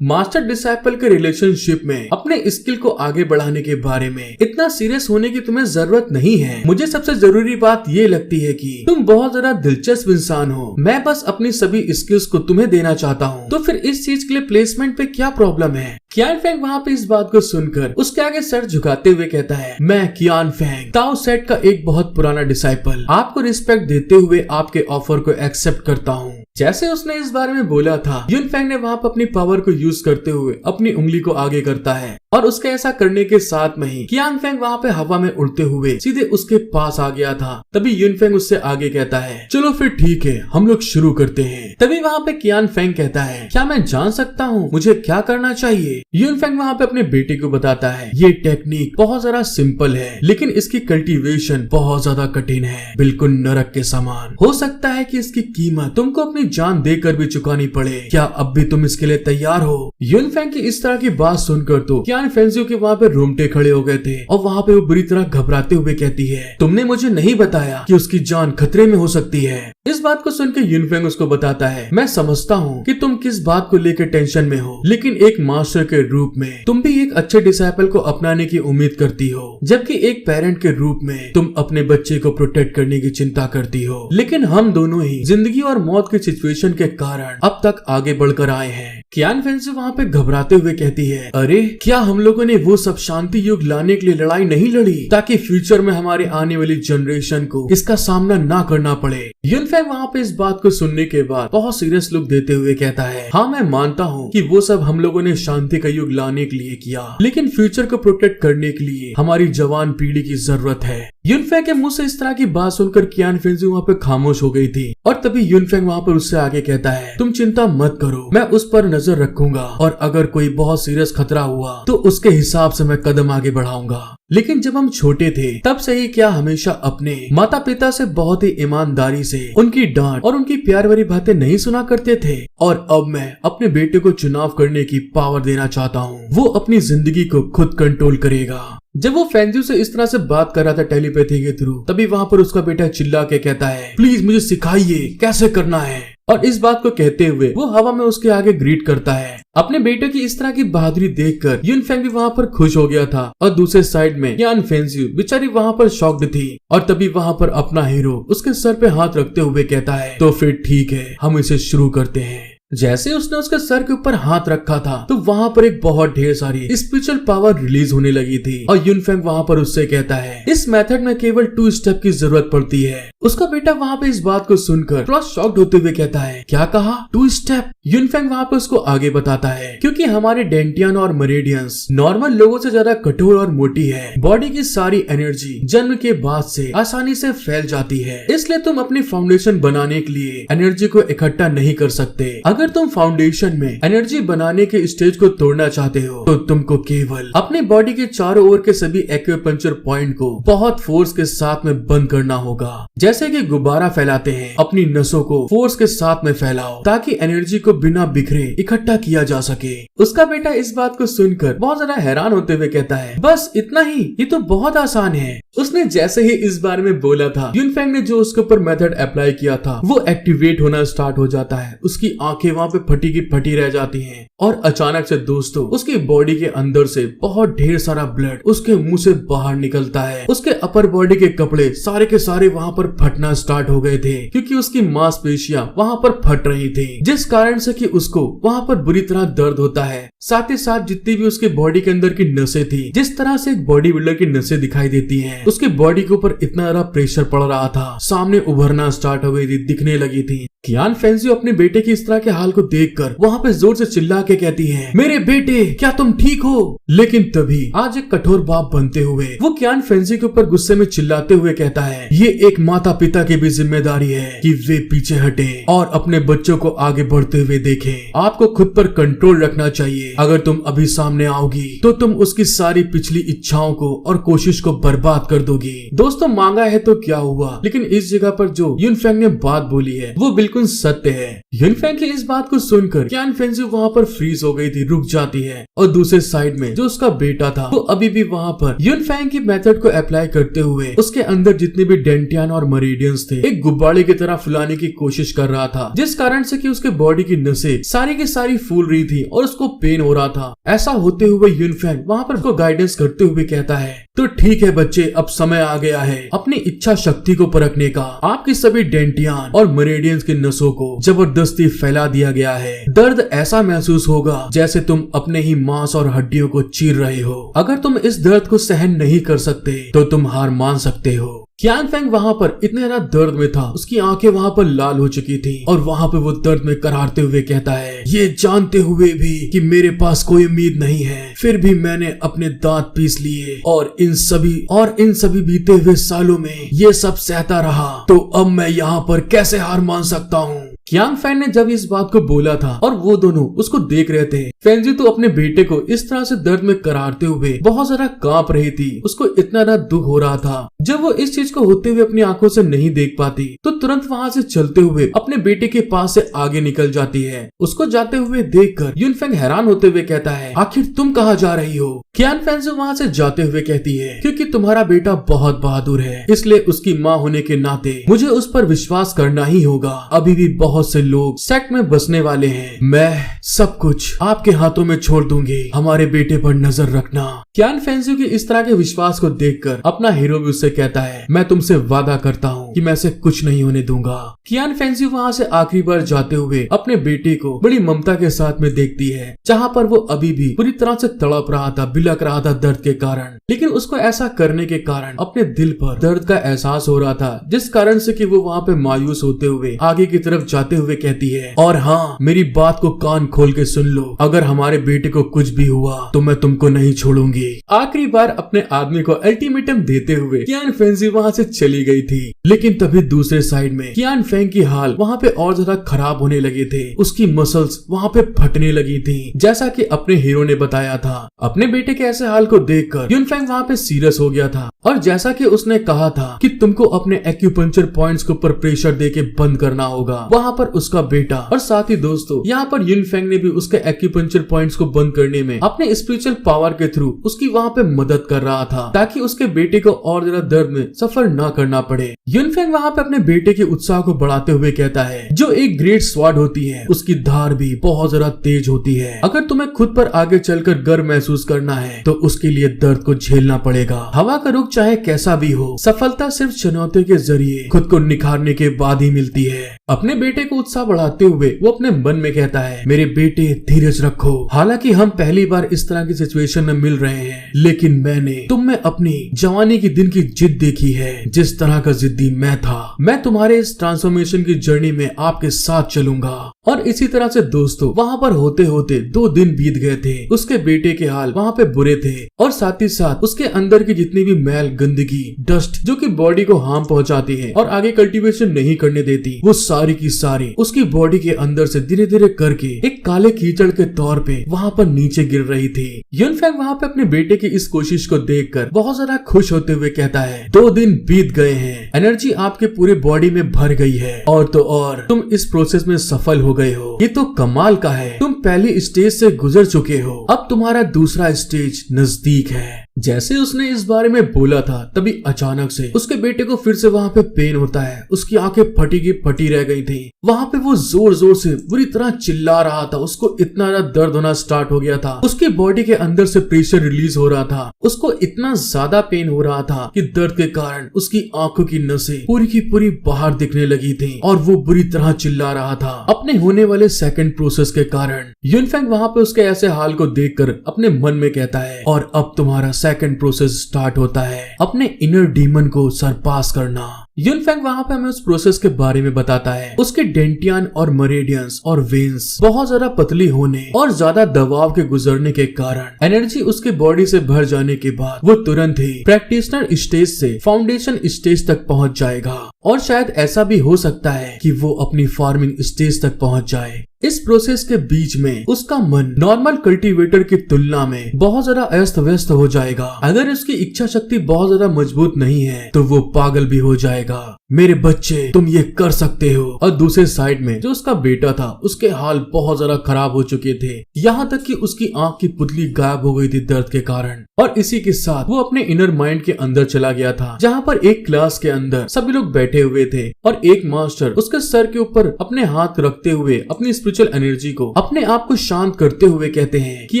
मास्टर डिसाइपल के रिलेशनशिप में अपने स्किल को आगे बढ़ाने के बारे में इतना सीरियस होने की तुम्हें जरूरत नहीं है। मुझे सबसे जरूरी बात ये लगती है कि तुम बहुत ज्यादा दिलचस्प इंसान हो। मैं बस अपनी सभी स्किल्स को तुम्हें देना चाहता हूँ, तो फिर इस चीज के लिए प्लेसमेंट पे क्या प्रॉब्लम है? कियान फेंग वहाँ पे इस बात को सुनकर उसके आगे सर झुकाते हुए कहता है, मैं कियान फेंग ताओ सेट का एक बहुत पुराना डिसाइपल आपको रिस्पेक्ट देते हुए आपके ऑफर को एक्सेप्ट करता हूँ। जैसे उसने इस बारे में बोला था, युन फेंग ने वहाँ पर अपनी पावर को यूज करते हुए अपनी उंगली को आगे करता है और उसके ऐसा करने के साथ में ही कियान फेंग वहाँ पे हवा में उड़ते हुए सीधे उसके पास आ गया था। तभी युन फेंग उससे आगे कहता है, चलो फिर ठीक है, हम लोग शुरू करते हैं। तभी वहाँ पे कियान फेंग कहता है, क्या मैं जान सकता हूँ मुझे क्या करना चाहिए? युन फेंग वहाँ पे अपने बेटे को बताता है, ये टेक्निक बहुत ज्यादा सिंपल है, लेकिन इसकी कल्टीवेशन बहुत ज्यादा कठिन है, बिल्कुल नरक के समान। हो सकता है कि इसकी कीमत तुमको अपनी जान देकर भी चुकानी पड़े। क्या अब भी तुम इसके लिए तैयार हो? युन फेंग की इस तरह की बात सुनकर तो कियान फेंजियो के वहाँ पे रोंगटे खड़े हो गए थे और वहाँ पे वो बुरी तरह घबराते हुए कहती है, तुमने मुझे नहीं बताया कि उसकी जान खतरे में हो सकती है। इस बात को सुनकर युन फेंग उसको बताता है, मैं समझता हूँ कि तुम किस बात को लेकर टेंशन में हो, लेकिन एक मास्टर के रूप में तुम भी एक अच्छे डिसाइपल को अपनाने की उम्मीद करती हो, जबकि एक पेरेंट के रूप में तुम अपने बच्चे को प्रोटेक्ट करने की चिंता करती हो। लेकिन हम दोनों ही जिंदगी और मौत के सिचुएशन के कारण अब तक आगे बढ़कर आए हैं। कियान फेंजियो वहाँ पे घबराते हुए कहती है, अरे क्या हम लोगों ने वो सब शांति युग लाने के लिए लड़ाई नहीं लड़ी ताकि फ्यूचर में हमारे आने वाली जनरेशन को इसका सामना ना करना पड़े? युन फेंग वहाँ पे इस बात को सुनने के बाद बहुत सीरियस लुक देते हुए कहता है, हाँ मैं मानता हूँ कि वो सब हम लोगों ने शांति का युग लाने के लिए किया, लेकिन फ्यूचर को प्रोटेक्ट करने के लिए हमारी जवान पीढ़ी की जरूरत है। युन फेंग के मुंह से इस तरह की बात सुनकर कियान फेंजियो वहाँ पे खामोश हो गई थी और तभी युन फेंग वहाँ पर उससे आगे कहता है, तुम चिंता मत करो, मैं उस पर नजर रखूंगा और अगर कोई बहुत सीरियस खतरा हुआ तो उसके हिसाब से मैं कदम आगे बढ़ाऊंगा। लेकिन जब हम छोटे थे तब से ही क्या हमेशा अपने माता पिता से बहुत ही ईमानदारी से उनकी डांट और उनकी प्यार भरी बातें नहीं सुना करते थे? और अब मैं अपने बेटे को चुनाव करने की पावर देना चाहता हूँ, वो अपनी जिंदगी को खुद कंट्रोल करेगा। जब वो फेंजियो से इस तरह से बात कर रहा था टेलीपैथी के थ्रू, तभी वहाँ पर उसका बेटा चिल्ला के कहता है, प्लीज मुझे सिखाइए कैसे करना है। और इस बात को कहते हुए वो हवा में उसके आगे ग्रीट करता है। अपने बेटे की इस तरह की बहादुरी देखकर युन फेंग भी वहाँ पर खुश हो गया था और दूसरे साइड में कियान फेंजियो बेचारी वहाँ पर शॉक्ड थी। और तभी वहाँ पर अपना हीरो उसके सर पे हाथ रखते हुए कहता है, तो फिर ठीक है, हम इसे शुरू करते हैं। जैसे उसने उसके सर के ऊपर हाथ रखा था तो वहाँ पर एक बहुत ढेर सारी स्पिरिचुअल पावर रिलीज होने लगी थी और युन फेंग वहाँ पर उससे कहता है, इस मेथड में केवल 2 स्टेप की जरूरत पड़ती है। उसका बेटा वहाँ पे इस बात को सुनकर थोड़ा शॉक्ड होते हुए कहता है, क्या कहा 2 स्टेप? युन फेंग वहाँ पे उसको आगे बताता है, क्योंकि हमारे डेंटियन और मरेडियंस नॉर्मल लोगों से ज्यादा कठोर और मोटी है। बॉडी की सारी एनर्जी जन्म के बाद से आसानी से फैल जाती है, इसलिए तुम अपनी फाउंडेशन बनाने के लिए एनर्जी को इकट्ठा नहीं कर सकते। अगर तुम फाउंडेशन में एनर्जी बनाने के स्टेज को तोड़ना चाहते हो तो तुमको केवल अपनी बॉडी के चारों ओर के सभी एक्यूपंक्चर पॉइंट को बहुत फोर्स के साथ में बंद करना होगा। जैसे कि गुब्बारा फैलाते हैं, अपनी नसों को फोर्स के साथ में फैलाओ ताकि एनर्जी को बिना बिखरे इकट्ठा किया जा सके। उसका बेटा इस बात को सुनकर बहुत ज्यादा हैरान होते हुए कहता है, बस इतना ही? ये तो बहुत आसान है। उसने जैसे ही इस बारे में बोला था, युन फेंग ने जो उसके ऊपर मेथड अप्लाई किया था वो एक्टिवेट होना स्टार्ट हो जाता है। उसकी आंखें वहाँ पे फटी की फटी रह जाती हैं और अचानक से दोस्तों उसकी बॉडी के अंदर से बहुत ढेर सारा ब्लड उसके मुंह से बाहर निकलता है। उसके अपर बॉडी के कपड़े सारे के सारे वहाँ पर फटना स्टार्ट हो गए थे, क्योंकि उसकी मांसपेशियां वहाँ पर फट रही थी, जिस कारण से कि उसको वहाँ पर बुरी तरह दर्द होता है। साथ ही साथ जितनी भी उसके बॉडी के अंदर की नसें थी, जिस तरह से एक बॉडी बिल्डर की नसें दिखाई देती हैं, उसके बॉडी के ऊपर इतना ज्यादा प्रेशर पड़ रहा था, सामने उभरना स्टार्ट हो गई थी, दिखने लगी थी। कियान फेंजियो अपने बेटे की इस तरह के हाल को देखकर वहाँ पे जोर से चिल्ला के कहती है, मेरे बेटे क्या तुम ठीक हो? लेकिन तभी आज एक कठोर बाप बनते हुए वो कियान फेंजियो के ऊपर गुस्से में चिल्लाते हुए कहता है, ये एक माता पिता की भी जिम्मेदारी है कि वे पीछे हटे और अपने बच्चों को आगे बढ़ते हुए देखें। आपको खुद पर कंट्रोल रखना चाहिए। अगर तुम अभी सामने आओगी तो तुम उसकी सारी पिछली इच्छाओं को और कोशिश को बर्बाद कर दोगी। दोस्तों मांगा है तो क्या हुआ, लेकिन इस जगह पर जो युन फेंग ने बात बोली है वो बिल्कुल सत्य है। युन फेंग की इस बात को सुनकर कियान फेंजियो वहाँ पर फ्रीज हो गई थी, रुक जाती है। और दूसरे साइड में जो उसका बेटा था वो अभी भी वहाँ पर युन फेंग की मेथड को अप्लाई करते हुए उसके अंदर जितने भी डेंटियन और मरेडियंस थे एक गुब्बारे की तरह फुलाने की कोशिश कर रहा था, जिस कारण से कि उसके बॉडी की नसें सारी की सारी फूल रही थी और उसको पेन हो रहा था। ऐसा होते हुए युन फेंग वहाँ पर उसको गाइडेंस करते हुए कहता है, तो ठीक है बच्चे, अब समय आ गया है अपनी इच्छा शक्ति को परखने का। आपकी सभी डेंटियान और मेरिडियंस की नसों को जबरदस्ती फैला दिया गया है। दर्द ऐसा महसूस होगा जैसे तुम अपने ही मांस और हड्डियों को चीर रहे हो। अगर तुम इस दर्द को सहन नहीं कर सकते तो तुम हार मान सकते हो। कियान फेंग वहाँ पर इतने ज्यादा दर्द में था, उसकी आंखें वहाँ पर लाल हो चुकी थी और वहाँ पे वो दर्द में करारते हुए कहता है, ये जानते हुए भी कि मेरे पास कोई उम्मीद नहीं है, फिर भी मैंने अपने दांत पीस लिए और इन सभी बीते हुए सालों में ये सब सहता रहा, तो अब मैं यहाँ पर कैसे हार मान सकता हूँ। कियान फेंग ने जब इस बात को बोला था और वो दोनों उसको देख रहे थे, फेंजी तो अपने बेटे को इस तरह से दर्द में करारते हुए बहुत ज्यादा कांप रही थी। उसको इतना ज्यादा दुख हो रहा था। जब वो इस चीज को होते हुए अपनी आंखों से नहीं देख पाती तो तुरंत वहाँ से चलते हुए अपने बेटे के पास से आगे निकल जाती है। उसको जाते हुए देखकर युनफेंग हैरान होते हुए कहता है, आखिर तुम कहाँ जा रही हो। कियान फेंग से वहाँ से जाते हुए कहती है, क्योंकि तुम्हारा बेटा बहुत बहादुर है, इसलिए उसकी माँ होने के नाते मुझे उस पर विश्वास करना ही होगा। अभी भी बहुत से लोग सेक्ट में बसने वाले हैं, मैं सब कुछ आपके हाथों में छोड़ दूंगी, हमारे बेटे पर नजर रखना। कियान फेंग के इस तरह के विश्वास को देखकर अपना हीरो भी उससे कहता है, मैं तुमसे वादा करता हूँ कि मैं इसे कुछ नहीं होने दूंगा। कियान फेंग वहाँ से आखिरी बार जाते हुए अपने बेटे को बड़ी ममता के साथ में देखती है, जहाँ पर वो अभी भी पूरी तरह से तड़प रहा था, बिलक रहा था दर्द के कारण। लेकिन उसको ऐसा करने के कारण अपने दिल पर दर्द का एहसास हो रहा था, जिस कारण से कि वो वहाँ पे मायूस होते हुए आगे की तरफ जाते हुए कहती है, और हाँ, मेरी बात को कान खोल के सुन लो, अगर हमारे बेटे को कुछ भी हुआ तो मैं तुमको नहीं छोड़ूंगी। आखिरी बार अपने आदमी को अल्टीमेटम देते हुए कियान फेंग वहाँ से चली गई थी। लेकिन तभी दूसरे साइड में कियान फेंग की हाल वहाँ पे और ज्यादा खराब होने लगे थे। उसकी मसल्स वहाँ पे फटने लगी थी, जैसा कि अपने हीरो ने बताया था। अपने बेटे के ऐसे हाल को देखकर युनफेंग वहाँ पे सीरियस हो गया था और जैसा कि उसने कहा था कि तुमको अपने एक्यूपंक्चर पॉइंट्स के ऊपर प्रेशर देके बंद करना होगा, वहाँ पर उसका बेटा और साथ ही दोस्तों यहाँ पर युनफेंग ने भी उसके एक्यूपंक्चर पॉइंट्स को बंद करने में अपने स्पिरिचुअल पावर के थ्रू उसकी वहाँ पे मदद कर रहा था, ताकि उसके बेटे को और ज्यादा दर्द में सफर न करना पड़े। युनफेंग वहाँ पे अपने बेटे के उत्साह को बढ़ाते हुए कहता है, जो एक ग्रेट स्वॉर्ड होती है उसकी धार भी बहुत ज्यादा तेज होती है। अगर तुम्हें खुद पर आगे चलकर गर्व महसूस करना है तो उसके लिए दर्द को झेलना पड़ेगा। हवा का रुख चाहे कैसा भी हो, सफलता सिर्फ चुनौती के जरिए खुद को निखारने के बाद ही मिलती है। अपने बेटे को उत्साह बढ़ाते हुए वो अपने मन में कहता है, मेरे बेटे धीरज रखो, हालांकि हम पहली बार इस तरह की सिचुएशन में मिल रहे हैं, लेकिन मैंने तुम में अपनी जवानी की दिन की जिद देखी है। जिस तरह का जिद्दी मैं था, मैं तुम्हारे इस ट्रांसफॉर्मेशन की जर्नी में आपके साथ चलूंगा। और इसी तरह से दोस्तों वहाँ पर होते होते 2 दिन बीत गए थे। उसके बेटे के हाल वहाँ पे बुरे थे और साथ ही साथ उसके अंदर की जितनी भी मैल, गंदगी, डस्ट जो कि बॉडी को हार्म पहुंचाती है और आगे कल्टीवेशन नहीं करने देती, वो सारी की सारी उसकी बॉडी के अंदर से धीरे धीरे करके एक काले कीचड़ के तौर पे वहाँ पर नीचे गिर रही थी। युनफेंग वहाँ पे अपने बेटे की इस कोशिश को देखकर बहुत ज्यादा खुश होते हुए कहता है, 2 दिन बीत गए हैं, एनर्जी आपके पूरे बॉडी में भर गई है और तो और तुम इस प्रोसेस में सफल हो गए हो। ये तो कमाल का है, तुम पहली स्टेज से गुजर चुके हो, अब तुम्हारा दूसरा स्टेज नजदीक है। जैसे उसने इस बारे में बोला था तभी अचानक से उसके बेटे को फिर से वहाँ पे पेन होता है। उसकी आंखें फटी की फटी रह गई थी। वहाँ पे वो जोर जोर से बुरी तरह चिल्ला रहा था। उसको इतना ज्यादा दर्द होना स्टार्ट हो गया था। उसकी बॉडी के अंदर से प्रेशर रिलीज हो रहा था। उसको इतना ज्यादा पेन हो रहा था कि दर्द के कारण उसकी आंखों की नसें पूरी की पूरी बाहर दिखने लगी थी और वो बुरी तरह चिल्ला रहा था अपने होने वाले सेकंड प्रोसेस के कारण। युनफेंग वहाँ पे उसके ऐसे हाल को देखकर अपने मन में कहता है, और अब तुम्हारा सेकंड प्रोसेस स्टार्ट होता है, अपने इनर डीमन को सरपास करना। युनफेंग वहाँ पे हमें उस प्रोसेस के बारे में बताता है। उसके डेंटियन और मरेडियंस और वेन्स बहुत ज्यादा पतली होने और ज्यादा दबाव के गुजरने के कारण एनर्जी उसके बॉडी से भर जाने के बाद वो तुरंत ही प्रैक्टिशनर स्टेज से फाउंडेशन स्टेज तक पहुँच जाएगा और शायद ऐसा भी हो सकता है कि वो अपनी फार्मिंग स्टेज तक पहुँच जाए। इस प्रोसेस के बीच में उसका मन नॉर्मल कल्टीवेटर की तुलना में बहुत ज्यादा अस्त व्यस्त हो जाएगा। अगर उसकी इच्छा शक्ति बहुत ज्यादा मजबूत नहीं है तो वो पागल भी हो जाएगा। मेरे बच्चे तुम ये कर सकते हो। और दूसरे साइड में जो उसका बेटा था उसके हाल बहुत ज्यादा खराब हो चुके थे, यहाँ तक कि उसकी आंख की पुतली गायब हो गई थी दर्द के कारण। और इसी के साथ वो अपने इनर माइंड के अंदर चला गया था, जहाँ पर एक क्लास के अंदर सभी लोग बैठे हुए थे और एक मास्टर उसके सर के ऊपर अपने हाथ रखते हुए अपनी स्पिरिचुअल एनर्जी को अपने आप को शांत करते हुए कहते हैं कि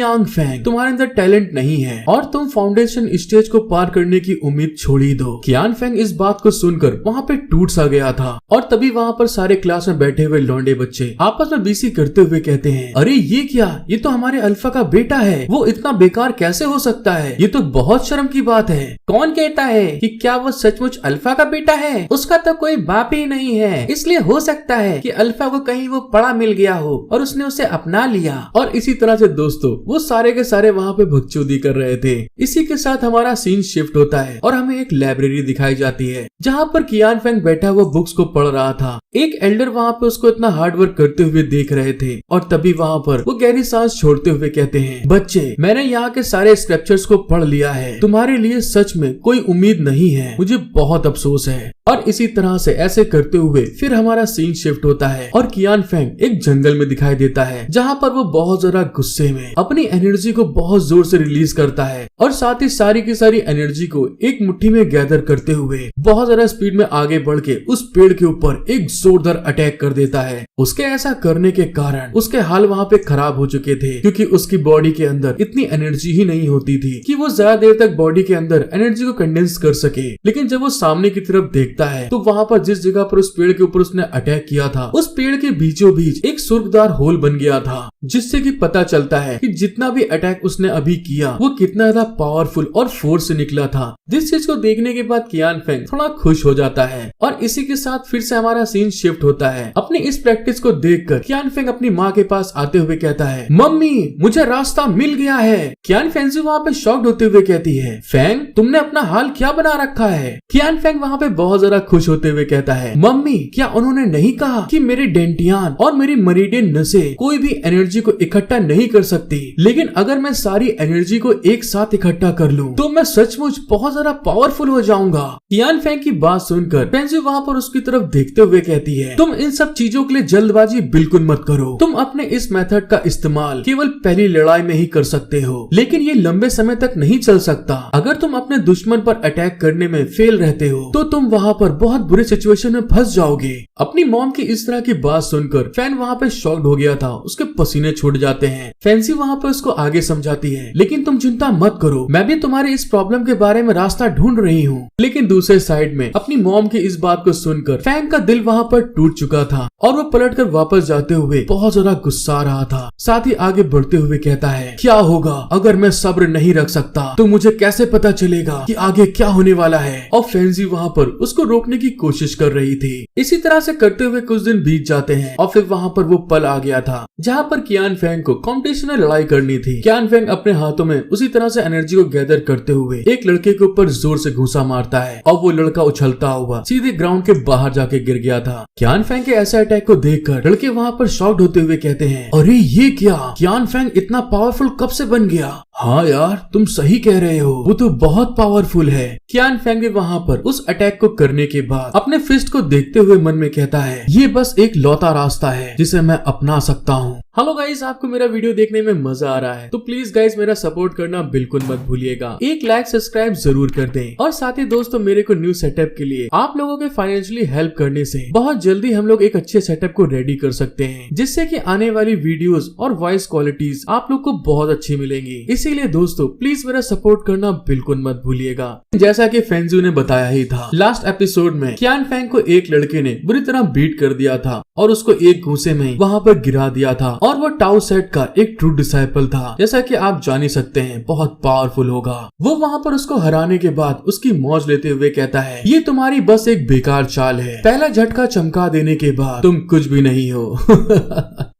यांग फेंग, तुम्हारे अंदर टैलेंट नहीं है और तुम फाउंडेशन स्टेज को पार करने की उम्मीद छोड़ ही दो। कियान फेंग इस बात को सुनकर वहाँ पे टूट सा गया था और तभी वहाँ पर सारे क्लास में बैठे हुए लौंडे बच्चे आपस में बीसी करते हुए कहते हैं, अरे ये क्या, ये तो हमारे अल्फा का बेटा है, वो इतना बेकार कैसे हो सकता है, ये तो बहुत शर्म की बात है। कौन कहता है कि क्या वो सचमुच अल्फा का बेटा है? उसका तो कोई बाप ही नहीं है, इसलिए हो सकता है कि अल्फा को कहीं वो पड़ा मिल गया हो और उसने उसे अपना लिया। और इसी तरह से दोस्तों वो सारे के सारे वहाँ पे बकचोदी कर रहे थे। इसी के साथ हमारा सीन शिफ्ट होता है और हमें एक लाइब्रेरी दिखाई जाती है, जहाँ पर कियान फेंग बैठा वो बुक्स को पढ़ रहा था। एक एल्डर वहाँ पे उसको इतना हार्ड वर्क करते हुए देख रहे थे और तभी वहाँ पर वो गहरी सांस छोड़ते हुए कहते हैं, बच्चे मैंने यहाँ के सारे स्क्रिप्चर्स को पढ़ लिया है, तुम्हारे लिए सच में कोई उम्मीद नहीं है, मुझे बहुत अफसोस है। और इसी तरह से ऐसे करते हुए फिर हमारा सीन शिफ्ट होता है और कियान फेंग एक जंगल में दिखाई देता है, जहाँ पर वो बहुत ज्यादा गुस्से में अपनी एनर्जी को बहुत जोर से रिलीज करता है और साथ ही सारी की सारी एनर्जी को एक मुट्ठी में गैदर करते हुए बहुत ज्यादा स्पीड में आगे बढ़ के उस पेड़ के ऊपर एक जोरदार अटैक कर देता है। उसके ऐसा करने के कारण उसके हाल वहाँ पे खराब हो चुके थे, क्योंकि उसकी बॉडी के अंदर इतनी एनर्जी ही नहीं होती थी कि वो ज्यादा देर तक बॉडी के अंदर एनर्जी को कंडेंस कर सके। लेकिन जब वो सामने की तरफ देखता है तो वहाँ पर जिस जगह पर उस पेड़ के ऊपर उसने अटैक किया था, उस पेड़ के बीचों बीच एक सुर्खदार होल बन गया था, जिससे कि पता चलता है कि जितना भी अटैक उसने अभी किया वो कितना ज्यादा पावरफुल और फोर्स से निकला था। जिस चीज को देखने के बाद कियान फेंग थोड़ा खुश हो जाता है और इसी के साथ फिर से हमारा सीन शिफ्ट होता है। अपनी इस प्रैक्टिस को देखकर कियान फेंग अपनी माँ के पास आते हुए कहता है, मम्मी मुझे रास्ता मिल गया है। कियान फेंग वहाँ पे शॉक्ड होते हुए कहती है, फेंग तुमने अपना हाल क्या बना रखा है? कियान फेंग वहाँ पे बहुत ज्यादा खुश होते हुए कहता है, मम्मी क्या उन्होंने नहीं कहा कि मेरे डेंटियान और मेरी मरीडियन नसें कोई भी एनर्जी को इकट्ठा नहीं कर सकती, लेकिन अगर मैं सारी एनर्जी को एक साथ इकट्ठा कर लूं तो मैं सचमुच बहुत ज्यादा पावरफुल हो जाऊंगा। कियान फेंग की बात सुनकर पेंजी वहाँ पर उसकी तरफ देखते हुए कहती है, तुम इन सब चीजों के लिए जल्दबाजी बिल्कुल मत करो, तुम अपने इस मेथड का इस्तेमाल केवल पहली लड़ाई में ही कर सकते हो, लेकिन ये लंबे समय तक नहीं चल सकता। अगर तुम अपने दुश्मन पर अटैक करने में फेल रहते हो तो तुम वहाँ पर बहुत बुरे सिचुएशन में फंस जाओगे। अपनी मॉम की इस तरह की बात सुनकर फैन वहाँ पे शॉक्ड हो गया था, उसके पसीने छूट जाते हैं। फैंसी वहाँ पे उसको आगे समझाती है, लेकिन तुम चिंता मत करो, मैं भी तुम्हारे इस प्रॉब्लम के बारे में रास्ता ढूंढ रही हूँ। लेकिन दूसरे साइड में अपनी मॉम की इस बात को सुनकर फैंग का दिल वहाँ पर टूट चुका था और वो पलटकर वापस जाते हुए बहुत ज्यादा गुस्सा रहा था। साथ ही आगे बढ़ते हुए कहता है, क्या होगा अगर मैं सब्र नहीं रख सकता तो मुझे कैसे पता चलेगा कि आगे क्या होने वाला है। और फैंसी वहाँ पर उसको रोकने की कोशिश कर रही थी। इसी तरह से करते हुए कुछ दिन बीत जाते हैं और फिर वहाँ पर वो पल आ गया था जहाँ पर कियान फेंग को कॉम्पिटिशन में लड़ाई करनी थी। कियान फेंग अपने हाथों में उसी तरह से एनर्जी को गैदर करते हुए एक लड़के के ऊपर जोर से घूंसा मारता है और वो लड़का उछलता हुआ सीधे ग्राउंड के बाहर जाके गिर गया था। कियान फेंग के ऐसे अटैक को देखकर लड़के वहाँ पर शॉक्ड होते हुए कहते हैं, अरे ये क्या, कियान फेंग इतना पावरफुल कब से बन गया? हाँ यार तुम सही कह रहे हो, वो तो बहुत पावरफुल है। कियान फेंग भी वहाँ पर उस अटैक को करने के बाद अपने फिस्ट को देखते हुए मन में कहता है, ये बस एक लौता रास्ता है जिसे मैं अपना सकता हूँ। हेलो गाइस, आपको मेरा वीडियो देखने में मजा आ रहा है तो प्लीज गाइस मेरा सपोर्ट करना बिल्कुल मत भूलिएगा। 1 लाइक सब्सक्राइब जरूर कर दें और साथ ही दोस्तों मेरे को न्यू सेटअप के लिए आप लोगों के फाइनेंशियली हेल्प करने से बहुत जल्दी हम लोग एक अच्छे सेटअप को रेडी कर सकते हैं, जिससे कि आने वाली वीडियोस और वॉइस क्वालिटीज आप लोग को बहुत अच्छी मिलेंगी। इसीलिए दोस्तों प्लीज मेरा सपोर्ट करना बिल्कुल मत भूलिएगा। जैसा कि फेंजू ने बताया ही था, लास्ट एपिसोड में कियान फेंग को एक लड़के ने बुरी तरह बीट कर दिया था और उसको एक घूंसे में वहाँ पर गिरा दिया था और वो टाउ सेट का एक ट्रू डिसाइपल था। जैसा कि आप जान ही सकते हैं बहुत पावरफुल होगा। वो वहाँ पर उसको हराने के बाद उसकी मौज लेते हुए कहता है, ये तुम्हारी बस एक बेकार चाल है, पहला झटका चमका देने के बाद तुम कुछ भी नहीं हो।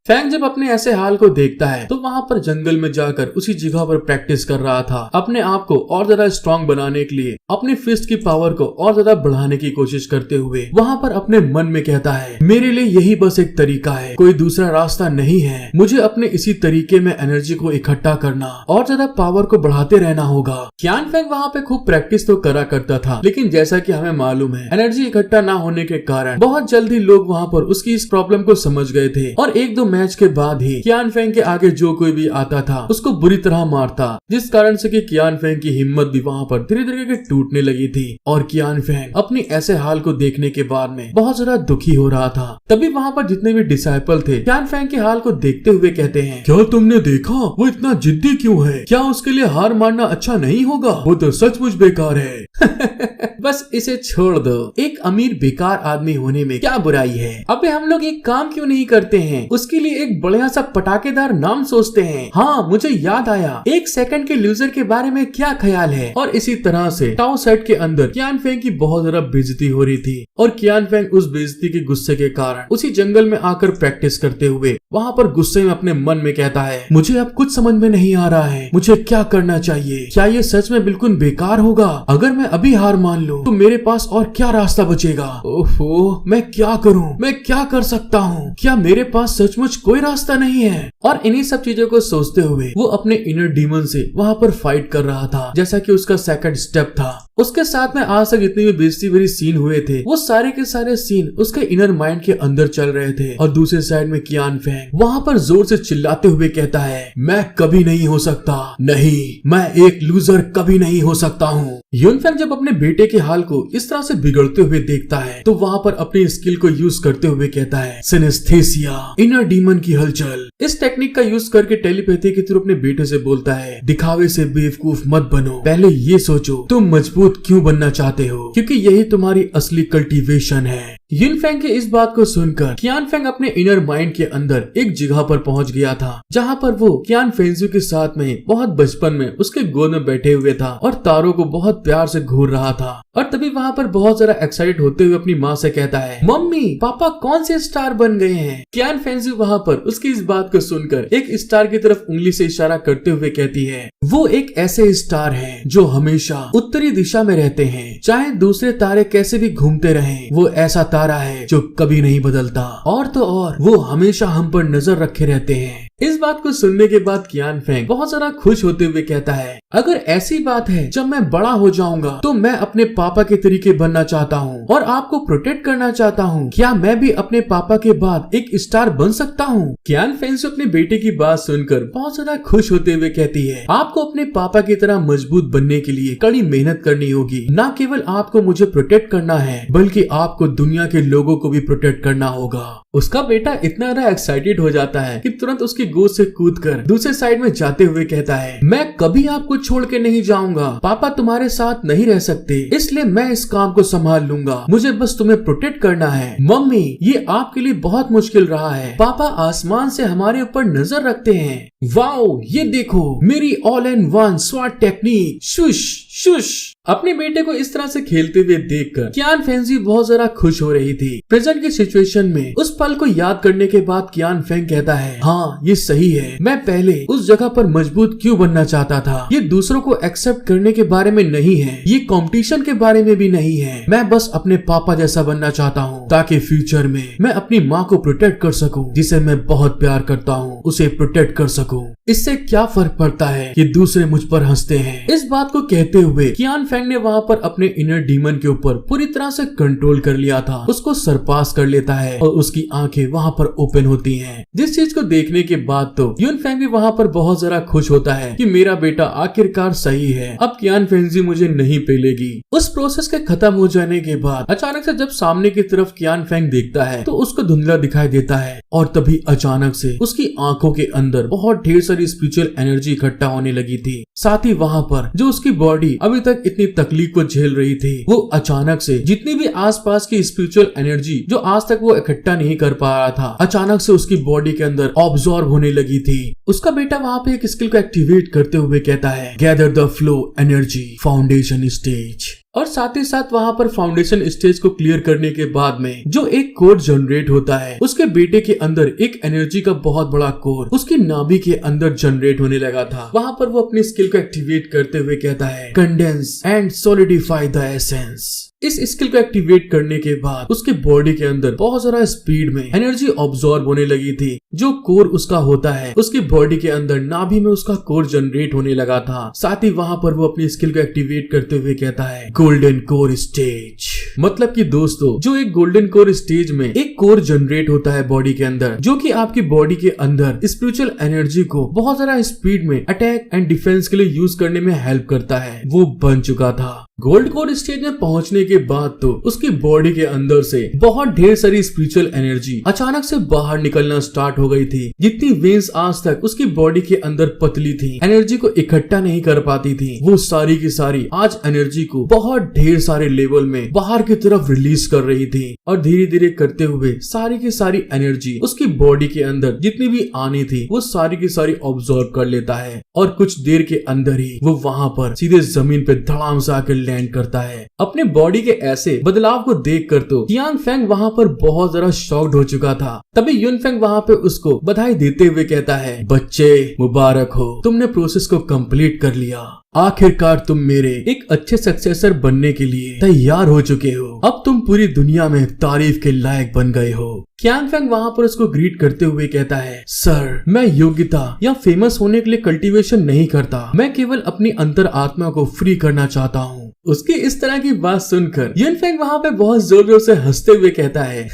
फैंग जब अपने ऐसे हाल को देखता है तो वहाँ पर जंगल में जाकर उसी जगह पर प्रैक्टिस कर रहा था, अपने आप को और ज्यादा स्ट्रॉन्ग बनाने के लिए अपनी फिस्ट की पावर को और ज्यादा बढ़ाने की कोशिश करते हुए वहाँ पर अपने मन में कहता है, मेरे लिए यही बस एक तरीका है, कोई दूसरा रास्ता नहीं है। मुझे अपने इसी तरीके में एनर्जी को इकट्ठा करना और ज्यादा पावर को बढ़ाते रहना होगा। कियान फेंग वहाँ पे खूब प्रैक्टिस तो करा करता था, लेकिन जैसा कि हमें मालूम है एनर्जी इकट्ठा ना होने के कारण बहुत जल्दी लोग वहाँ पर उसकी इस प्रॉब्लम को समझ गए थे और एक दो मैच के बाद ही कियान फेंग के आगे जो कोई भी आता था उसको बुरी तरह मारता, जिस कारण से कि कियान फेंग की हिम्मत भी वहाँ पर धीरे धीरे टूटने लगी थी और कियान फेंग अपनी ऐसे हाल को देखने के बाद में बहुत ज्यादा दुखी हो रहा था। तभी वहाँ पर जितने भी डिसाइपल थे कियान फेंग के हाल को देखते हुए कहते हैं, क्या तुमने देखा वो इतना जिद्दी क्यों है? क्या उसके लिए हार मानना अच्छा नहीं होगा? वो तो सचमुच बेकार है। बस इसे छोड़ दो, एक अमीर बेकार आदमी होने में क्या बुराई है? अबे हम लोग एक काम क्यों नहीं करते हैं, उसके लिए एक बढ़िया सा पटाखेदार नाम सोचते हैं। हाँ मुझे याद आया, एक सेकंड के लूजर के बारे में क्या ख्याल है? और इसी तरह से टाउ सेट के अंदर कियान फेंग की बहुत ज्यादा बेइज्जती हो रही थी और कियान फेंग उस बेइज्जती के गुस्से के कारण उसी जंगल में आकर प्रैक्टिस करते हुए वहाँ पर गुस्से में अपने मन में कहता है, मुझे अब कुछ समझ में नहीं आ रहा है, मुझे क्या करना चाहिए? क्या ये सच में बिल्कुल बेकार होगा? अगर मैं अभी हार मान लूं तो मेरे पास और क्या रास्ता बचेगा? ओहो, मैं क्या करूं? मैं क्या कर सकता हूं? क्या मेरे पास सचमुच कोई रास्ता नहीं है? और इन्हीं सब चीजों को सोचते हुए वो अपने इनर डीमन से वहाँ पर फाइट कर रहा था, जैसा कि उसका सेकंड स्टेप था। उसके साथ में आज तक जितने भी बेइज्जती भरे सीन हुए थे वो सारे के सारे सीन उसके इनर माइंड के अंदर चल रहे थे। और दूसरे साइड में कियान फेंग वहाँ पर जोर से चिल्लाते हुए कहता है, मैं कभी नहीं हो सकता, नहीं मैं एक लूजर कभी नहीं हो सकता हूँ। यून फेंग जब अपने बेटे के हाल को इस तरह से बिगड़ते हुए देखता है तो वहाँ पर अपनी स्किल को यूज करते हुए कहता है, सिनेस्थेसिया, इनर डीमन की हलचल। इस टेक्निक का यूज करके टेलीपैथी के थ्रू अपने बेटे से बोलता है, दिखावे से बेवकूफ मत बनो, पहले ये सोचो तुम मजबूत क्यों बनना चाहते हो, क्योंकि यही तुम्हारी असली कल्टीवेशन है। यून फेंग के इस बात को सुनकर कियान फेंग अपने इनर माइंड के अंदर एक जगह पर पहुंच गया था, जहां पर वो कियान फेंजू के साथ में बहुत बचपन में उसके गोद में बैठे हुए था और तारों को बहुत प्यार से घूर रहा था। और तभी वहां पर बहुत ज्यादा एक्साइटेड होते हुए अपनी माँ से कहता है, मम्मी पापा कौन से स्टार बन गए हैं? कियान फेंजू वहां पर उसकी इस बात को सुनकर एक स्टार की तरफ उंगली से इशारा करते हुए कहती है, वो एक ऐसे स्टार है जो हमेशा उत्तरी दिशा में रहते हैं, चाहे दूसरे तारे कैसे भी घूमते रहें, वो ऐसा तारा है जो कभी नहीं बदलता और तो और वो हमेशा हम पर नजर रखे रहते हैं। इस बात को सुनने के बाद कियान फेंग बहुत ज्यादा खुश होते हुए कहता है, अगर ऐसी बात है जब मैं बड़ा हो जाऊंगा तो मैं अपने पापा के तरीके बनना चाहता हूँ और आपको प्रोटेक्ट करना चाहता हूँ। क्या मैं भी अपने पापा के बाद एक स्टार बन सकता हूँ? कियान फेंग से अपने बेटे की बात सुनकर बहुत ज्यादा खुश होते हुए कहती है, आपको अपने पापा की तरह मजबूत बनने के लिए कड़ी मेहनत करनी होगी। न केवल आपको मुझे प्रोटेक्ट करना है बल्कि आपको दुनिया के लोगों को भी प्रोटेक्ट करना होगा। उसका बेटा इतना ज्यादा एक्साइटेड हो जाता है कि तुरंत उसकी गोद से कूदकर दूसरे साइड में जाते हुए कहता है, मैं कभी आपको छोड़ के नहीं जाऊंगा, पापा तुम्हारे साथ नहीं रह सकते, इसलिए मैं इस काम को संभाल लूंगा, मुझे बस तुम्हें प्रोटेक्ट करना है। मम्मी ये आपके लिए बहुत मुश्किल रहा है, पापा आसमान से हमारे ऊपर नजर रखते हैं। वाओ ये देखो मेरी all in one swat technique, shush shush. अपने बेटे को इस तरह से खेलते हुए देखकर कियान फेंजी बहुत जरा खुश हो रही थी। प्रेजेंट की सिचुएशन में उस पल को याद करने के बाद कियान फेंग कहता है, हाँ ये सही है, मैं पहले उस जगह पर मजबूत क्यों बनना चाहता था। ये दूसरों को एक्सेप्ट करने के बारे में नहीं है, ये कंपटीशन के बारे में भी नहीं है, मैं बस अपने पापा जैसा बनना चाहता हूँ ताकि फ्यूचर में मैं अपनी माँ को प्रोटेक्ट कर सकूँ, जिसे मैं बहुत प्यार करता हूँ, उसे प्रोटेक्ट कर सकूँ। इससे क्या फर्क पड़ता है कि दूसरे मुझ पर हंसते हैं। इस बात को कहते हुए कियान फेंग ने वहाँ पर अपने इनर डीमन के ऊपर पूरी तरह से कंट्रोल कर लिया था, उसको सरपास कर लेता है और उसकी आंखें वहाँ पर ओपन होती हैं। जिस चीज को देखने के बाद तो यून फेंग भी वहाँ पर बहुत जरा खुश होता है कि मेरा बेटा आखिरकार सही है, अब कियान फेंजी मुझे नहीं पेलेगी। उस प्रोसेस के खत्म हो जाने के बाद अचानक से जब सामने की तरफ कियान फेंग देखता है तो उसको धुंधला दिखाई देता है और तभी अचानक से उसकी आंखों के अंदर बहुत ढेर सारी स्पिरिचुअल एनर्जी इकट्ठा होने लगी थी। साथ ही वहाँ पर जो उसकी बॉडी अभी तक इतनी तकलीफ को झेल रही थी, वो अचानक से जितनी भी आसपास की स्पिरिचुअल एनर्जी जो आज तक वो इकट्ठा नहीं कर पा रहा था, अचानक से उसकी बॉडी के अंदर ऑब्जॉर्ब होने लगी थी। उसका बेटा वहाँ पे एक स्किल को एक्टिवेट करते हुए कहता है, gather the flow energy foundation stage. और साथ ही साथ वहाँ पर फाउंडेशन स्टेज को क्लियर करने के बाद में जो एक कोर जनरेट होता है, उसके बेटे के अंदर एक एनर्जी का बहुत बड़ा कोर उसकी नाभि के अंदर जनरेट होने लगा था। वहाँ पर वो अपनी स्किल को एक्टिवेट करते हुए कहता है, condense and solidify the essence. इस स्किल को एक्टिवेट करने के बाद उसके बॉडी के अंदर बहुत सारा स्पीड में एनर्जी ऑब्जॉर्ब होने लगी थी। जो कोर उसका होता है, उसकी बॉडी के अंदर नाभि में उसका कोर जनरेट होने लगा था। साथ ही वहाँ पर वो अपनी स्किल को एक्टिवेट करते हुए कहता है, गोल्डन कोर स्टेज। मतलब कि दोस्तों, जो एक गोल्डन कोर स्टेज में एक कोर जनरेट होता है बॉडी के अंदर, जो कि आपकी बॉडी के अंदर स्पिरिचुअल एनर्जी को बहुत सारा स्पीड में अटैक एंड डिफेंस के लिए यूज करने में हेल्प करता है, वो बन चुका था। गोल्ड कोर स्टेज में पहुंचने के बाद तो उसकी बॉडी के अंदर से बहुत ढेर सारी स्पिरिचुअल एनर्जी अचानक से बाहर निकलना स्टार्ट हो गई थी। जितनी वेन्स आज तक उसकी बॉडी के अंदर पतली थी, एनर्जी को इकट्ठा नहीं कर पाती थी, वो सारी की सारी आज एनर्जी को बहुत ढेर सारे लेवल में बाहर की तरफ रिलीज कर रही थी। और धीरे धीरे करते हुए सारी की सारी एनर्जी उसकी बॉडी के अंदर जितनी भी आनी थी, वो सारी की सारी ऑब्जॉर्व कर लेता है। और कुछ देर के अंदर ही वो वहाँ पर सीधे जमीन पे धड़ाम से आकर लैंड करता है। अपने बॉडी के ऐसे बदलाव को देखकर तो कियान फेंग वहाँ पर बहुत ज्यादा शॉक्ड हो चुका था। तभी युन फेंग वहाँ पे उसको बधाई देते हुए कहता है, बच्चे मुबारक हो, तुमने प्रोसेस को कंप्लीट कर लिया। आखिरकार तुम मेरे एक अच्छे सक्सेसर बनने के लिए तैयार हो चुके हो। अब तुम पूरी दुनिया में तारीफ के लायक बन गए हो। कियान फेंग वहाँ पर उसको ग्रीट करते हुए कहता है, सर, मैं योग्यता या फेमस होने के लिए कल्टीवेशन नहीं करता, मैं केवल अपनी अंतर आत्मा को फ्री करना चाहता हूँ। उसकी इस तरह की बात सुनकर युन फेंग वहाँ पे बहुत जोर जोर से हंसते हुए कहता है,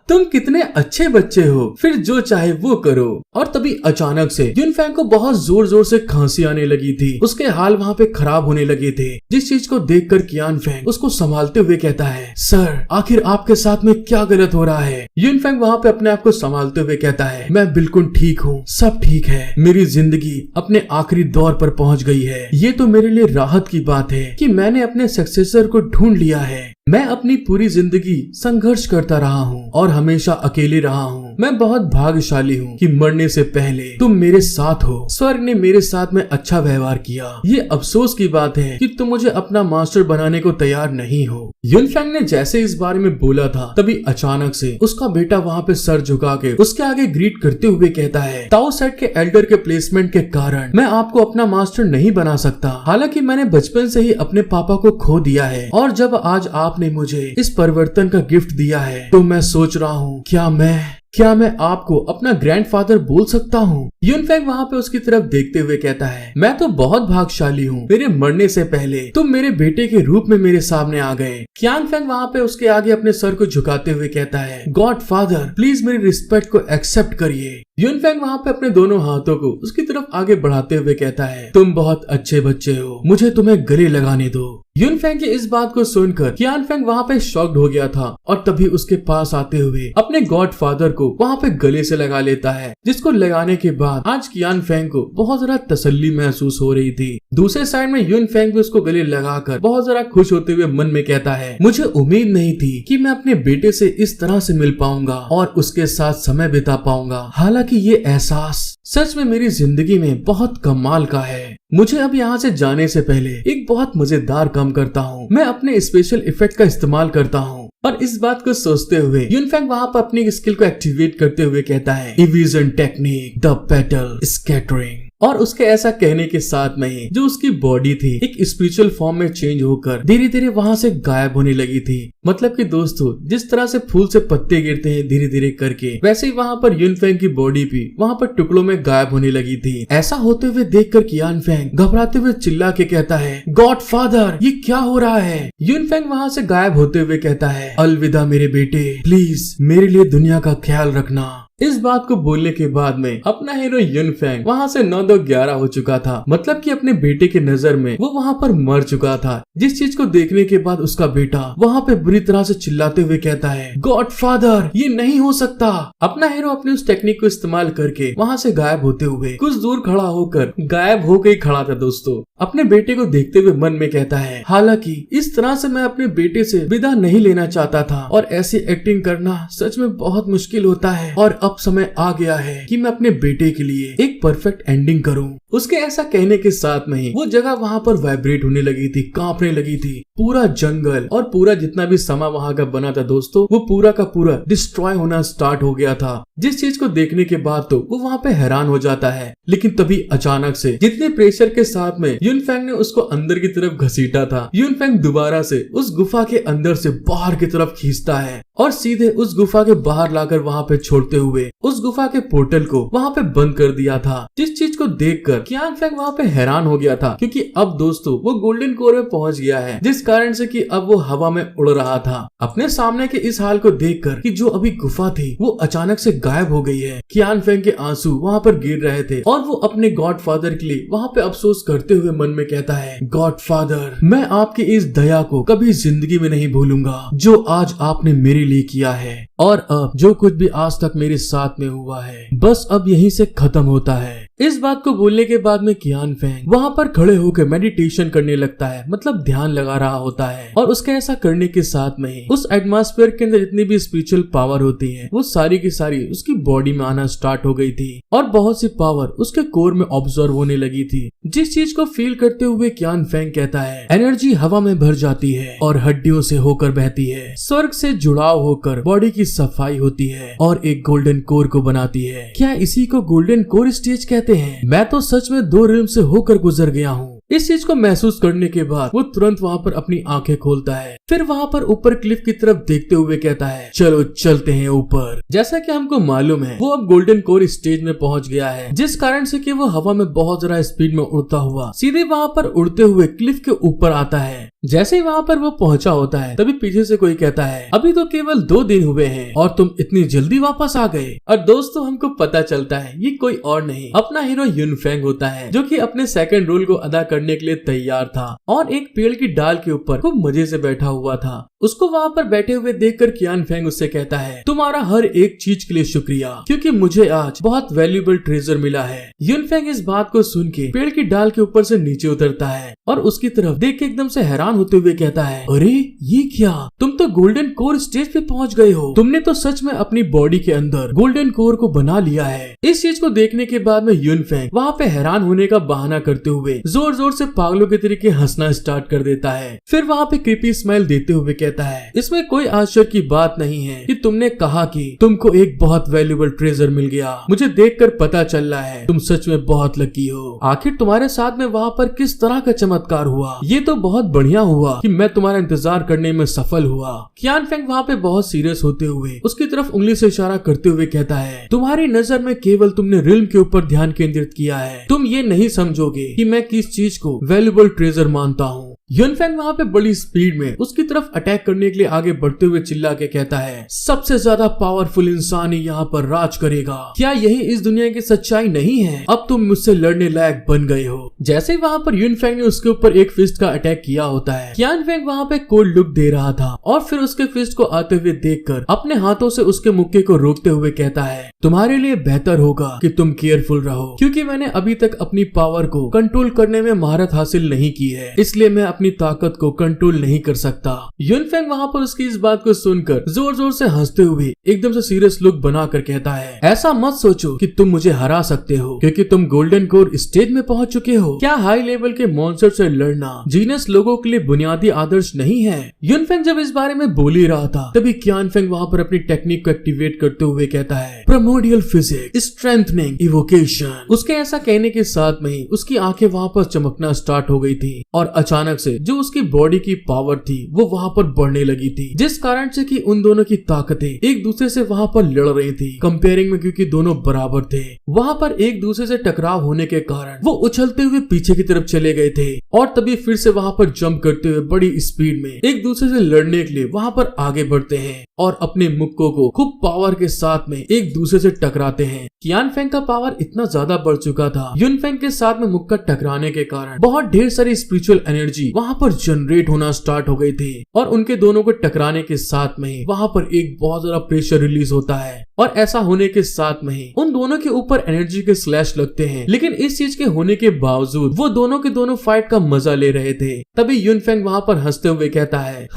तुम कितने अच्छे बच्चे हो, फिर जो चाहे वो करो। और तभी अचानक से युन फेंग को बहुत जोर जोर से खांसी आने लगी थी, उसके हाल वहाँ पे खराब होने लगे थे। जिस चीज को देखकर कियान फेंग उसको संभालते हुए कहता है, सर, आखिर आपके साथ में क्या गलत हो रहा है। युन फेंग वहाँ पे अपने आप को संभालते हुए कहता है, मैं बिल्कुल ठीक हूँ, सब ठीक है, मेरी जिंदगी अपने आखिरी दौर पर पहुँच गई है। ये तो मेरे लिए राहत की बात है कि मैंने अपने सक्सेसर को ढूंढ लिया है। मैं अपनी पूरी जिंदगी संघर्ष करता रहा हूँ और हमेशा अकेले रहा हूँ। मैं बहुत भाग्यशाली हूँ कि मरने से पहले तुम मेरे साथ हो। स्वर्ग ने मेरे साथ में अच्छा व्यवहार किया। ये अफसोस की बात है कि तुम मुझे अपना मास्टर बनाने को तैयार नहीं हो। युन फेंग ने जैसे इस बारे में बोला था, तभी अचानक से उसका बेटा वहाँ पे सर झुका के उसके आगे ग्रीट करते हुए कहता है, ताओ सेट के एल्डर के प्लेसमेंट के कारण मैं आपको अपना मास्टर नहीं बना सकता। हालांकि मैंने बचपन से ही अपने पापा को खो दिया है और जब आज आपने मुझे इस परिवर्तन का गिफ्ट दिया है तो मैं सोच रहा हूँ क्या मैं आपको अपना ग्रैंडफादर बोल सकता हूँ। युन फेंग वहाँ पे उसकी तरफ देखते हुए कहता है, मैं तो बहुत भाग्यशाली हूँ, मेरे मरने से पहले तुम मेरे बेटे के रूप में मेरे सामने आ गए। कियान फेंग वहाँ पे उसके आगे अपने सर को झुकाते हुए कहता है, गॉड फादर, प्लीज मेरी रिस्पेक्ट को एक्सेप्ट करिए। युन फेंग वहाँ पे अपने दोनों हाथों को उसकी तरफ आगे बढ़ाते हुए कहता है, तुम बहुत अच्छे बच्चे हो, मुझे तुम्हें गले लगाने दो। युन फेंग की इस बात को सुनकर कियान फेंग वहाँ पे शॉक्ड हो गया था और तभी उसके पास आते हुए अपने गॉड फादर को वहाँ पे गले से लगा लेता है, जिसको लगाने के बाद आज कियान फेंग को बहुत ज्यादा तसल्ली महसूस हो रही थी। दूसरे साइड में युन फेंग भी उसको गले लगाकर बहुत ज्यादा खुश होते हुए मन में कहता है, मुझे उम्मीद नहीं थी कि मैं अपने बेटे से इस तरह से मिल पाऊंगा और उसके साथ समय बिता पाऊंगा। हालांकि ये एहसास सच में मेरी जिंदगी में बहुत कमाल का है। मुझे अब यहाँ से जाने से पहले एक बहुत मजेदार काम करता हूँ। मैं अपने स्पेशल इफेक्ट का इस्तेमाल करता हूँ। और इस बात को सोचते हुए युन फेंग वहाँ पर अपनी स्किल को एक्टिवेट करते हुए कहता है, evasion technique, the petal scattering. और उसके ऐसा कहने के साथ में ही जो उसकी बॉडी थी एक स्पिरिचुअल फॉर्म में चेंज होकर धीरे धीरे वहाँ से गायब होने लगी थी। मतलब कि दोस्तों, जिस तरह से फूल से पत्ते गिरते हैं धीरे धीरे करके, वैसे ही वहाँ पर युन फेंग की बॉडी भी वहाँ पर टुकड़ों में गायब होने लगी थी। ऐसा होते हुए देखकर कियान फेंग घबराते हुए चिल्ला के कहता है, गॉड फादर, ये क्या हो रहा है। युन फेंग वहाँ से गायब होते हुए कहता है, अलविदा मेरे बेटे, प्लीज मेरे लिए दुनिया का ख्याल रखना। इस बात को बोलने के बाद में अपना हीरो युन फेंग वहाँ से 9-2-11 हो चुका था। मतलब कि अपने बेटे के नजर में वो वहाँ पर मर चुका था। जिस चीज को देखने के बाद उसका बेटा वहाँ पे बुरी तरह से चिल्लाते हुए कहता है, गॉड फादर, ये नहीं हो सकता। अपना हीरो अपनी उस टेक्निक को इस्तेमाल करके वहाँ से गायब होते हुए कुछ दूर खड़ा होकर गायब होकर ही खड़ा था। दोस्तों, अपने बेटे को देखते हुए मन में कहता है, हालांकि इस तरह से मैं अपने बेटे से विदा नहीं लेना चाहता था और ऐसी एक्टिंग करना सच में बहुत मुश्किल होता है और अब समय आ गया है कि मैं अपने बेटे के लिए एक परफेक्ट एंडिंग करूं। उसके ऐसा कहने के साथ में ही वो जगह वहाँ पर वाइब्रेट होने लगी थी, कांपने लगी थी। पूरा जंगल और पूरा जितना भी समा वहाँ का बना था दोस्तों, वो पूरा का पूरा डिस्ट्रॉय होना स्टार्ट हो गया था। जिस चीज को देखने के बाद तो वो वहाँ पे हैरान हो जाता है, लेकिन तभी अचानक से जितने प्रेशर के साथ में यूनफेंग ने उसको अंदर की तरफ घसीटा था, यूनफेंग दोबारा से उस गुफा के अंदर से बाहर की तरफ खींचता है और सीधे उस गुफा के बाहर लाकर वहाँ पे छोड़ते हुए उस गुफा के पोर्टल को वहाँ पे बंद कर दिया था। जिस चीज को देखकर कीयानफेंग वहाँ पे हैरान हो गया था, क्योंकि अब दोस्तों वो गोल्डन कोर में पहुंच गया है, जिस कारण से कि अब वो हवा में उड़ रहा था। अपने सामने के इस हाल को देखकर कि जो अभी गुफा थी वो अचानक से गायब हो गई है, कीयानफेंग के आंसू वहाँ पर गिर रहे थे और वो अपने गॉडफादर के लिए वहाँ पे अफसोस करते हुए मन में कहता है, गॉडफादर, मैं आपकी इस दया को कभी जिंदगी में नहीं भूलूंगा जो आज आपने मेरे लिए किया है, और अब जो कुछ भी आज तक मेरे साथ में हुआ है बस अब यहीं से खत्म होता है। इस बात को बोलने के बाद में कीयानफेंग वहाँ पर खड़े होकर मेडिटेशन करने लगता है, मतलब ध्यान लगा रहा होता है। और उसके ऐसा करने के साथ में ही उस एटमॉस्फेयर के अंदर जितनी भी स्पिरिचुअल पावर होती है वो सारी की सारी उसकी बॉडी में आना स्टार्ट हो गई थी और बहुत सी पावर उसके कोर में ऑब्जर्व होने लगी थी। जिस चीज को फील करते हुए कीयानफेंग कहता है, एनर्जी हवा में भर जाती है और हड्डियों से होकर बहती है, स्वर्ग से जुड़ाव होकर बॉडी की सफाई होती है और एक गोल्डन कोर को बनाती है। क्या इसी को गोल्डन कोर स्टेज कहते हैं? मैं तो सच में 2 रिल्म से होकर गुजर गया हूँ। इस चीज को महसूस करने के बाद वो तुरंत वहाँ पर अपनी आंखें खोलता है, फिर वहाँ पर ऊपर क्लिफ की तरफ देखते हुए कहता है, चलो चलते हैं ऊपर। जैसा कि हमको मालूम है वो अब गोल्डन कोर स्टेज में पहुँच गया है, जिस कारण से कि वो हवा में बहुत ज्यादा स्पीड में उड़ता हुआ सीधे वहाँ पर उड़ते हुए क्लिफ के ऊपर आता है। जैसे ही वहाँ पर वो पहुंचा होता है तभी पीछे से कोई कहता है, अभी तो केवल 2 दिन हुए हैं और तुम इतनी जल्दी वापस आ गए। और दोस्तों हमको पता चलता है ये कोई और नहीं अपना हीरो यूनफेंग होता है, जो कि अपने सेकंड रोल को अदा करने के लिए तैयार था और एक पेड़ की डाल के ऊपर खूब मजे से बैठा हुआ था। उसको वहाँ पर बैठे हुए देखकर कीयानफेंग उससे कहता है, तुम्हारा हर एक चीज के लिए शुक्रिया, क्योंकि मुझे आज बहुत वैल्यूएबल ट्रेजर मिला है। यूनफेंग इस बात को सुन के पेड़ की डाल के ऊपर से नीचे उतरता है और उसकी तरफ देख के एकदम से हैरान होते हुए कहता है, अरे ये क्या, तुम तो गोल्डन कोर स्टेज पे पहुंच गए हो। तुमने तो सच में अपनी बॉडी के अंदर गोल्डन कोर को बना लिया है। इस चीज को देखने के बाद में यूनफेंग वहाँ पे हैरान होने का बहाना करते हुए जोर जोर से पागलों के तरीके हंसना स्टार्ट कर देता है। फिर वहाँ पे क्रीपी स्माइल देते हुए कहता है, इसमें कोई आश्चर्य की बात नहीं है कि तुमने कहा कि तुमको एक बहुत वैल्यूएबल ट्रेजर मिल गया। मुझे देखकर पता चल रहा है तुम सच में बहुत लकी हो। आखिर तुम्हारे साथ में वहाँ पर किस तरह का चमत्कार हुआ, ये तो बहुत बढ़िया हुआ कि मैं तुम्हारा इंतजार करने में सफल हुआ। कीयानफेंग वहाँ पे बहुत सीरियस होते हुए उसकी तरफ उंगली से इशारा करते हुए कहता है, तुम्हारी नजर में केवल तुमने रिल्म के ऊपर ध्यान केंद्रित किया है। तुम ये नहीं समझोगे कि मैं किस चीज को वैल्यूएबल ट्रेजर मानता हूँ। यूनफेंग वहाँ पे बड़ी स्पीड में उसकी तरफ अटैक करने के लिए आगे बढ़ते हुए चिल्ला के कहता है, सबसे ज्यादा पावरफुल इंसान ही यहाँ पर राज करेगा। क्या यही इस दुनिया की सच्चाई नहीं है? अब तुम मुझसे लड़ने लायक बन गए हो। जैसे ही वहाँ पर यूनफेंग ने उसके ऊपर एक फिस्ट का अटैक किया होता है, कीयानफेंग वहाँ पे कोल्ड लुक दे रहा था और फिर उसके फिस्ट को आते हुए देखकर अपने हाथों से उसके मुक्के को रोकते हुए कहता है, तुम्हारे लिए बेहतर होगा कि तुम केयरफुल रहो, क्योंकि मैंने अभी तक अपनी पावर को कंट्रोल करने में महारत हासिल नहीं की है, इसलिए मैं अपनी ताकत को कंट्रोल नहीं कर सकता। यूनफेंग वहाँ पर उसकी इस बात को सुनकर जोर जोर से हंसते हुए एकदम से सीरियस लुक बनाकर कहता है, ऐसा मत सोचो कि तुम मुझे हरा सकते हो, क्योंकि तुम गोल्डन कोर स्टेज में पहुंच चुके हो। क्या हाई लेवल के मॉन्स्टर से लड़ना जीनस लोगों के लिए बुनियादी आदर्श नहीं है? यूनफेंग जब इस बारे में बोल ही रहा था तभी कीयानफेंग वहाँ पर अपनी टेक्निक को एक्टिवेट करते हुए कहता है, प्रिमोर्डियल फिजिक्स स्ट्रेंथनिंग इवोकेशन। उसके ऐसा कहने के साथ में ही उसकी आंखें वहाँ पर चमकना स्टार्ट हो गई थी और अचानक से जो उसकी बॉडी की पावर थी वो वहाँ पर बढ़ने लगी थी, जिस कारण से कि उन दोनों की ताकतें एक दूसरे से वहाँ पर लड़ रही थी कंपेयरिंग में, क्योंकि दोनों बराबर थे। वहाँ पर एक दूसरे से टकराव होने के कारण वो उछलते हुए पीछे की तरफ चले गए थे और तभी फिर से वहाँ पर जंप करते हुए बड़ी स्पीड में एक दूसरे से लड़ने के लिए वहाँ पर आगे बढ़ते हैं और अपने मुक्कों को खूब पावर के साथ में एक दूसरे से टकराते हैं। कीयानफेंग का पावर इतना ज्यादा बढ़ चुका था, यूनफेंग के साथ में मुक्का टकराने के कारण बहुत ढेर सारी स्पिरिचुअल एनर्जी वहाँ पर जनरेट होना स्टार्ट हो गई थी और उनके दोनों को टकराने के साथ में ही वहाँ पर एक बहुत ज्यादा प्रेशर रिलीज होता है और ऐसा होने के साथ में ही उन दोनों के ऊपर एनर्जी के स्लैश लगते हैं। लेकिन इस चीज के होने के बावजूद वो दोनों के दोनों फाइट का मजा ले रहे थे। तभी यूनफेंग वहाँ पर हंसते हुए कहता है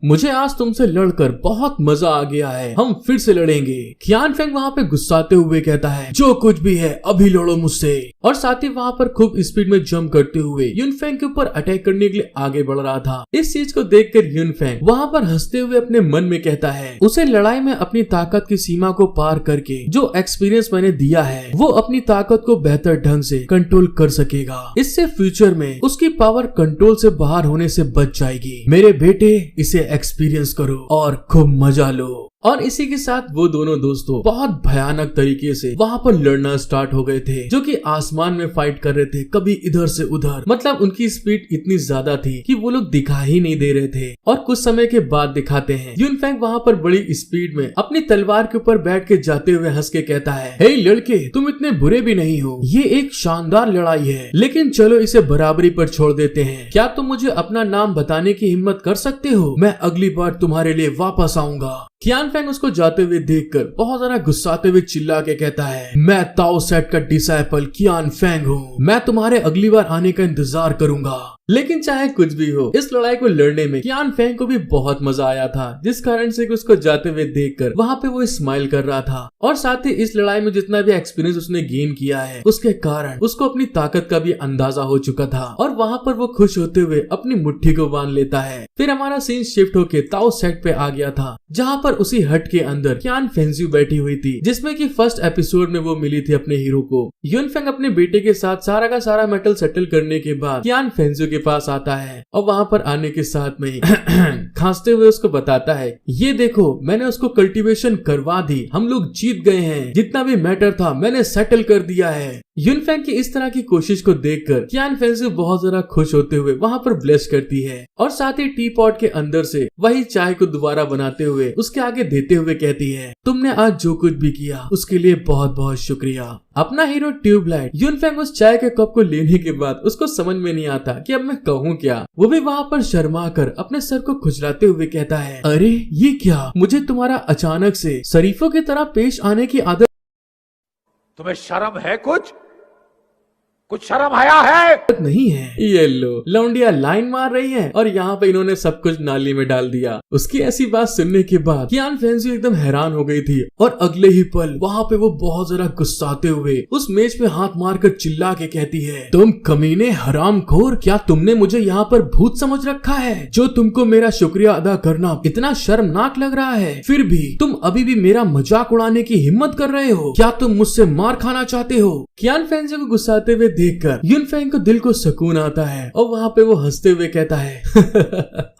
मुझे आज तुमसे लड़कर बहुत मजा आ गया है, हम फिर से लड़ेंगे। कीयानफेंग युनफेंग वहाँ पे गुस्साते हुए कहता है, जो कुछ भी है अभी लड़ो मुझसे। और साथ ही वहाँ पर खूब स्पीड में जंप करते हुए युनफेंग के ऊपर अटैक करने के लिए आगे बढ़ रहा था। इस चीज को देखकर युनफेंग वहाँ पर हंसते हुए अपने मन में कहता है, उसे लड़ाई में अपनी ताकत की सीमा को पार करके जो एक्सपीरियंस मैंने दिया है वो अपनी ताकत को बेहतर ढंग से कंट्रोल कर सकेगा। इससे फ्यूचर में उसकी पावर कंट्रोल से बाहर होने से बच जाएगी। मेरे बेटे, इसे एक्सपीरियंस करो और खूब मजा लो। और इसी के साथ वो दोनों दोस्तों बहुत भयानक तरीके से वहाँ पर लड़ना स्टार्ट हो गए थे, जो कि आसमान में फाइट कर रहे थे, कभी इधर से उधर। मतलब उनकी स्पीड इतनी ज्यादा थी कि वो लोग दिखाई ही नहीं दे रहे थे। और कुछ समय के बाद दिखाते हैं युनफेंग वहाँ पर बड़ी स्पीड में अपनी तलवार के ऊपर बैठ के जाते हुए हंस के कहता है, हे लड़के, तुम इतने बुरे भी नहीं हो। ये एक शानदार लड़ाई है, लेकिन चलो इसे बराबरी पर छोड़ देते हैं। क्या तुम मुझे अपना नाम बताने की हिम्मत कर सकते हो? मैं अगली बार तुम्हारे लिए वापस आऊंगा। कियानफेंग उसको जाते हुए देखकर बहुत ज्यादा गुस्साते हुए चिल्ला के कहता है, मैं ताओ सेट का डिसाइपल कियानफेंग हूँ। मैं तुम्हारे अगली बार आने का इंतजार करूंगा। लेकिन चाहे कुछ भी हो, इस लड़ाई को लड़ने में कियानफेंग को भी बहुत मजा आया था, जिस कारण से उसको जाते हुए देखकर वहाँ पे वो स्माइल कर रहा था। और साथ ही इस लड़ाई में जितना भी एक्सपीरियंस उसने गेन किया है, उसके कारण उसको अपनी ताकत का भी अंदाजा हो चुका था। और वहाँ पर वो खुश होते हुए अपनी मुट्ठी को बांध लेता है। फिर हमारा सीन शिफ्ट होके ताओ सेट पे आ गया था, जहाँ पर उसी हट के अंदर कियान फेंजियो बैठी हुई थी, जिसमें कि फर्स्ट एपिसोड में वो मिली थी अपने हीरो को। युनफेंग अपने बेटे के साथ सारा का सारा मेटल सेटल करने के बाद कियान फेंजियो के पास आता है और वहाँ पर आने के साथ में खांसते हुए उसको बताता है, ये देखो मैंने उसको कल्टीवेशन करवा दी, हम लोग जीत गए हैं, जितना भी मैटर था मैंने सेटल कर दिया है। युनफेंग की इस तरह की कोशिश को देखकर कियान फेंजियो बहुत ज्यादा खुश होते हुए वहाँ पर ब्लेस करती है और साथ ही टी पॉट के अंदर से वही चाय को दोबारा बनाते हुए उसके आगे देते हुए कहती है, तुमने आज जो कुछ भी किया उसके लिए बहुत बहुत शुक्रिया। अपना हीरो ट्यूबलाइट युनफेंग उस चाय के कप को लेने के बाद उसको समझ में नहीं आता कि अब मैं कहूँ क्या। वो भी वहाँ पर शर्मा कर अपने सर को खुजलाते हुए कहता है, अरे ये क्या, मुझे तुम्हारा अचानक से शरीफों की तरह पेश आने की आदत
तुम्हें शर्म है? कुछ शर्म आया है?
नहीं है। ये लो, लौंडिया लाइन मार रही है और यहाँ पे इन्होंने सब कुछ नाली में डाल दिया। उसकी ऐसी बात सुनने के बाद कियान फेंजियो एकदम हैरान हो गई थी और अगले ही पल वहाँ पे वो बहुत जरा गुस्साते हुए उस मेज पे हाथ मारकर चिल्ला के कहती है, तुम कमीने हरामखोर, क्या तुमने मुझे यहाँ पर भूत समझ रखा है? जो तुमको मेरा शुक्रिया अदा करना इतना शर्मनाक लग रहा है, फिर भी तुम अभी भी मेरा मजाक उड़ाने की हिम्मत कर रहे हो? क्या तुम मुझसे मार खाना चाहते हो? कियान फेंजियो को गुस्साते हुए देखकर युनफेंग को दिल को सुकून आता है और वहाँ पे वो हंसते हुए कहता है,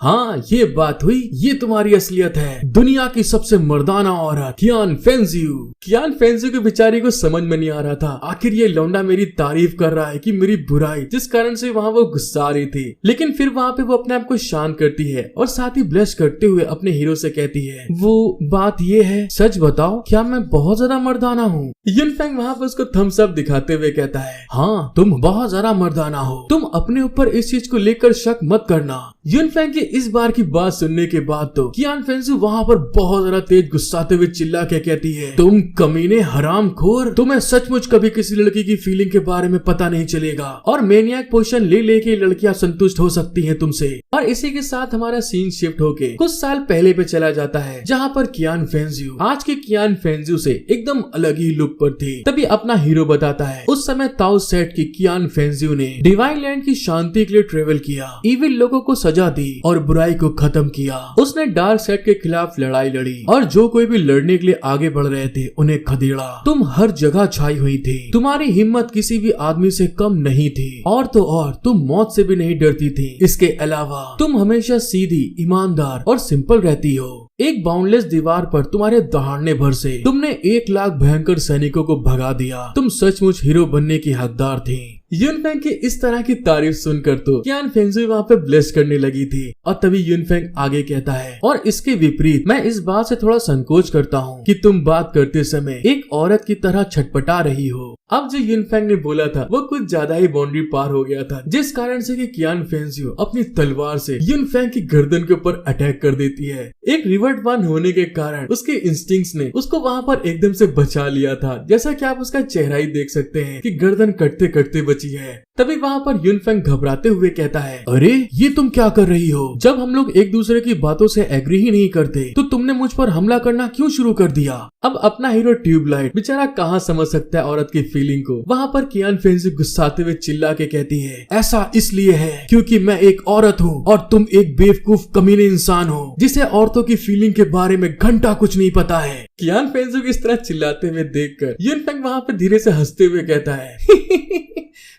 हाँ ये बात हुई, ये तुम्हारी असलियत है, दुनिया की सबसे मर्दाना औरत कियान फेंजियो। कियान फेंजियो की बेचारी को समझ में नहीं आ रहा था आखिर ये लौंडा मेरी तारीफ कर रहा है कि मेरी बुराई, जिस कारण से वहाँ वो गुस्सा रही थी। लेकिन फिर वहाँ पे वो अपने आप को शांत करती है और साथ ही ब्लश करते हुए अपने हीरो से कहती है, वो बात ये है, सच बताओ क्या मैं बहुत ज्यादा मर्दाना हूँ? युनफेंग वहाँ पे उसको थम्स अप दिखाते हुए कहता है, हाँ तुम बहुत ज्यादा मर्दाना हो, तुम अपने ऊपर इस चीज को लेकर शक मत करना। युनफेंग की इस बार की बात सुनने के बाद तो कियान फेंजियो वहाँ पर बहुत ज्यादा तेज गुस्साते हुए चिल्ला के कहती है, तुम कमीने हरामखोर, तुम्हें सचमुच कभी किसी लड़की की फीलिंग के बारे में पता नहीं चलेगा और मेनियाक पोजीशन ले लेके लड़कियां संतुष्ट हो सकती हैं तुमसे। और इसी के साथ हमारा सीन शिफ्ट होके कुछ साल पहले पे चला जाता है, जहाँ पर कियान फेंजियो आज के कियान फेंजियो से एकदम अलग ही लुक पर थी। तभी अपना हीरो बताता है, उस समय ताओ सेट की कियान फेंजियो ने डिवाइन लैंड की शांति के लिए ट्रेवल किया, इविल लोगों को सजा दी और बुराई को खत्म किया। उसने डार्क सेट के खिलाफ लड़ाई लड़ी और जो कोई भी लड़ने के लिए आगे बढ़ रहे थे उन्हें खदेड़ा। तुम हर जगह छाई हुई थी, तुम्हारी हिम्मत किसी भी आदमी से कम नहीं थी और तो और तुम मौत से भी नहीं डरती थी। इसके अलावा तुम हमेशा सीधी, ईमानदार और सिंपल रहती हो। एक बाउंडलेस दीवार पर तुम्हारे दहाड़ने भर से तुमने 1 लाख भयंकर सैनिकों को भगा दिया। तुम सचमुच हीरो बनने की हकदार थी। युनफेंग की इस तरह की तारीफ सुनकर तो कियान फेंजियो वहाँ पे ब्लेस करने लगी थी और तभी युनफेंग आगे कहता है, और इसके विपरीत मैं इस बात से थोड़ा संकोच करता हूँ कि तुम बात करते समय एक औरत की तरह छटपटा रही हो। अब जो युनफेंग ने बोला था वो कुछ ज्यादा ही बाउंड्री पार हो गया था, जिस कारण से कि कियान फेंजियो अपनी तलवार से युनफेंग की गर्दन के ऊपर अटैक कर देती है। एक रिवर्ट होने के कारण उसके इंस्टिंक्ट्स ने उसको वहाँ पर एकदम से बचा लिया था। जैसा कि आप उसका चेहरा ही देख सकते हैं कि गर्दन कटते कटते बची है। तभी वहाँ पर यूनफेंग घबराते हुए कहता है, अरे ये तुम क्या कर रही हो? जब हम लोग एक दूसरे की बातों से एग्री ही नहीं करते तो तुमने मुझ पर हमला करना क्यों शुरू कर दिया? अब अपना हीरो ट्यूबलाइट बेचारा कहाँ समझ सकता है औरत की फीलिंग को। वहाँ पर कियान फेंजी गुस्साते हुए चिल्ला के कहती है, ऐसा इसलिए है क्योंकि मैं एक औरत हूँ और तुम एक बेवकूफ कमीने इंसान हो जिसे औरतों की फीलिंग के बारे में घंटा कुछ नहीं पता है। कियान फेंजी को इस तरह चिल्लाते हुए देखकर यूनफेंग वहाँ पे धीरे से हंसते हुए कहता है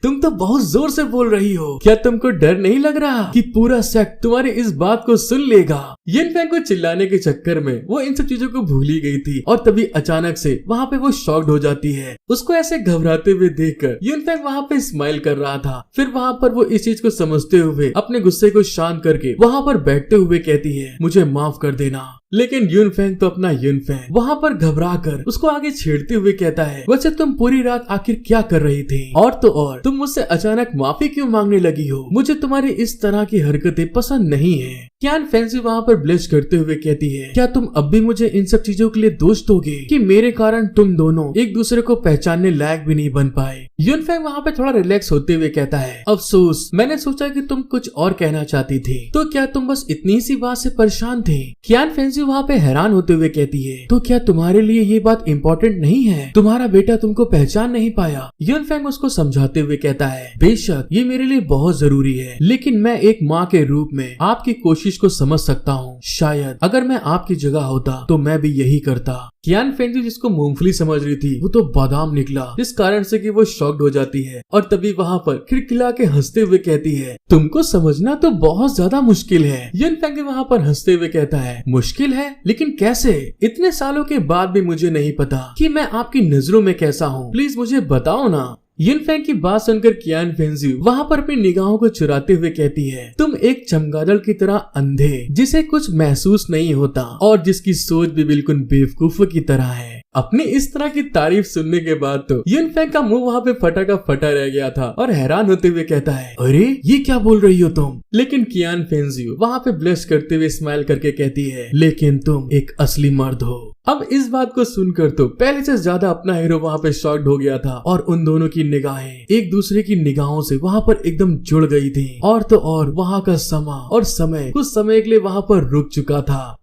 तुम तो बहुत जोर से बोल रही हो, क्या तुमको डर नहीं लग रहा कि पूरा सेक्ट तुम्हारी इस बात को सुन लेगा? यूनफेंग को चिल्लाने के चक्कर में वो इन सब चीजों को भूल ही गई थी और तभी अचानक से वहाँ पे वो शॉक्ड हो जाती है। उसको ऐसे घबराते हुए देखकर यूनफेंग वहाँ पे स्माइल कर रहा था। फिर वहाँ पर वो इस चीज को समझते हुए अपने गुस्से को शांत करके वहाँ पर बैठते हुए कहती है, मुझे माफ कर देना। लेकिन यूनफेंग तो अपना यूनफेंग वहाँ पर घबरा कर उसको आगे छेड़ते हुए कहता है, वैसे तुम पूरी रात आखिर क्या कर रही थी? और तो और तुम मुझसे अचानक माफी क्यों मांगने लगी हो? मुझे तुम्हारी इस तरह की हरकतें पसंद नहीं है। कियान फेंजी वहाँ पर ब्लिश करते हुए कहती है, क्या तुम अब भी मुझे इन सब चीजों के लिए दोष दोगे कि मेरे कारण तुम दोनों एक दूसरे को पहचानने लायक भी नहीं बन पाए? यूनफेंग वहाँ पे थोड़ा रिलैक्स होते हुए कहता है, अफसोस, मैंने सोचा कि तुम कुछ और कहना चाहती थी, तो क्या तुम बस इतनी सी बात से परेशान थे? कियान फेंजी वहाँ पे हैरान होते हुए कहती है, तो क्या तुम्हारे लिए ये बात इम्पोर्टेंट नहीं है? तुम्हारा बेटा तुमको पहचान नहीं पाया? यूनफेंग उसको समझाते हुए कहता है, बेशक ये मेरे लिए बहुत जरूरी है, लेकिन मैं एक माँ के रूप में आपकी कोशिश को समझ सकता हूँ। शायद अगर मैं आपकी जगह होता तो मैं भी यही करता। कियान फेंजी जिसको मूंगफली समझ रही थी वो तो बादाम निकला, जिस कारण से कि वो शॉक्ड हो जाती है और तभी वहाँ पर खिलखिला के हंसते हुए कहती है, तुमको समझना तो बहुत ज्यादा मुश्किल है। यूनफेंग वहाँ पर हंसते हुए कहता है, मुश्किल है? लेकिन कैसे? इतने सालों के बाद भी मुझे नहीं पता कि मैं आपकी नजरों में कैसा हूँ, प्लीज मुझे बताओ ना। यूनफेंग की बात सुनकर कियान फेंजी वहाँ पर अपनी निगाहों को चुराते हुए कहती है, तुम एक चमगादड़ की तरह अंधे जिसे कुछ महसूस नहीं होता और जिसकी सोच भी बिल्कुल बेवकूफों की तरह है। अपनी इस तरह की तारीफ सुनने के बाद तो यूनफेंग का मुंह वहाँ पे फटा का फटा रह गया था और हैरान होते हुए कहता है, अरे ये क्या बोल रही हो तुम? लेकिन कियान फेंजी वहाँ पे ब्लश करते हुए स्माइल करके कहती है, लेकिन तुम एक असली मर्द हो। अब इस बात को सुनकर तो पहले से ज्यादा अपना हीरो वहाँ पे शॉक्ड हो गया था और उन दोनों की निगाहें एक दूसरे की निगाहों से वहाँ पर एकदम जुड़ गई थी और तो और वहाँ का समय कुछ समय के लिए वहाँ पर रुक चुका था।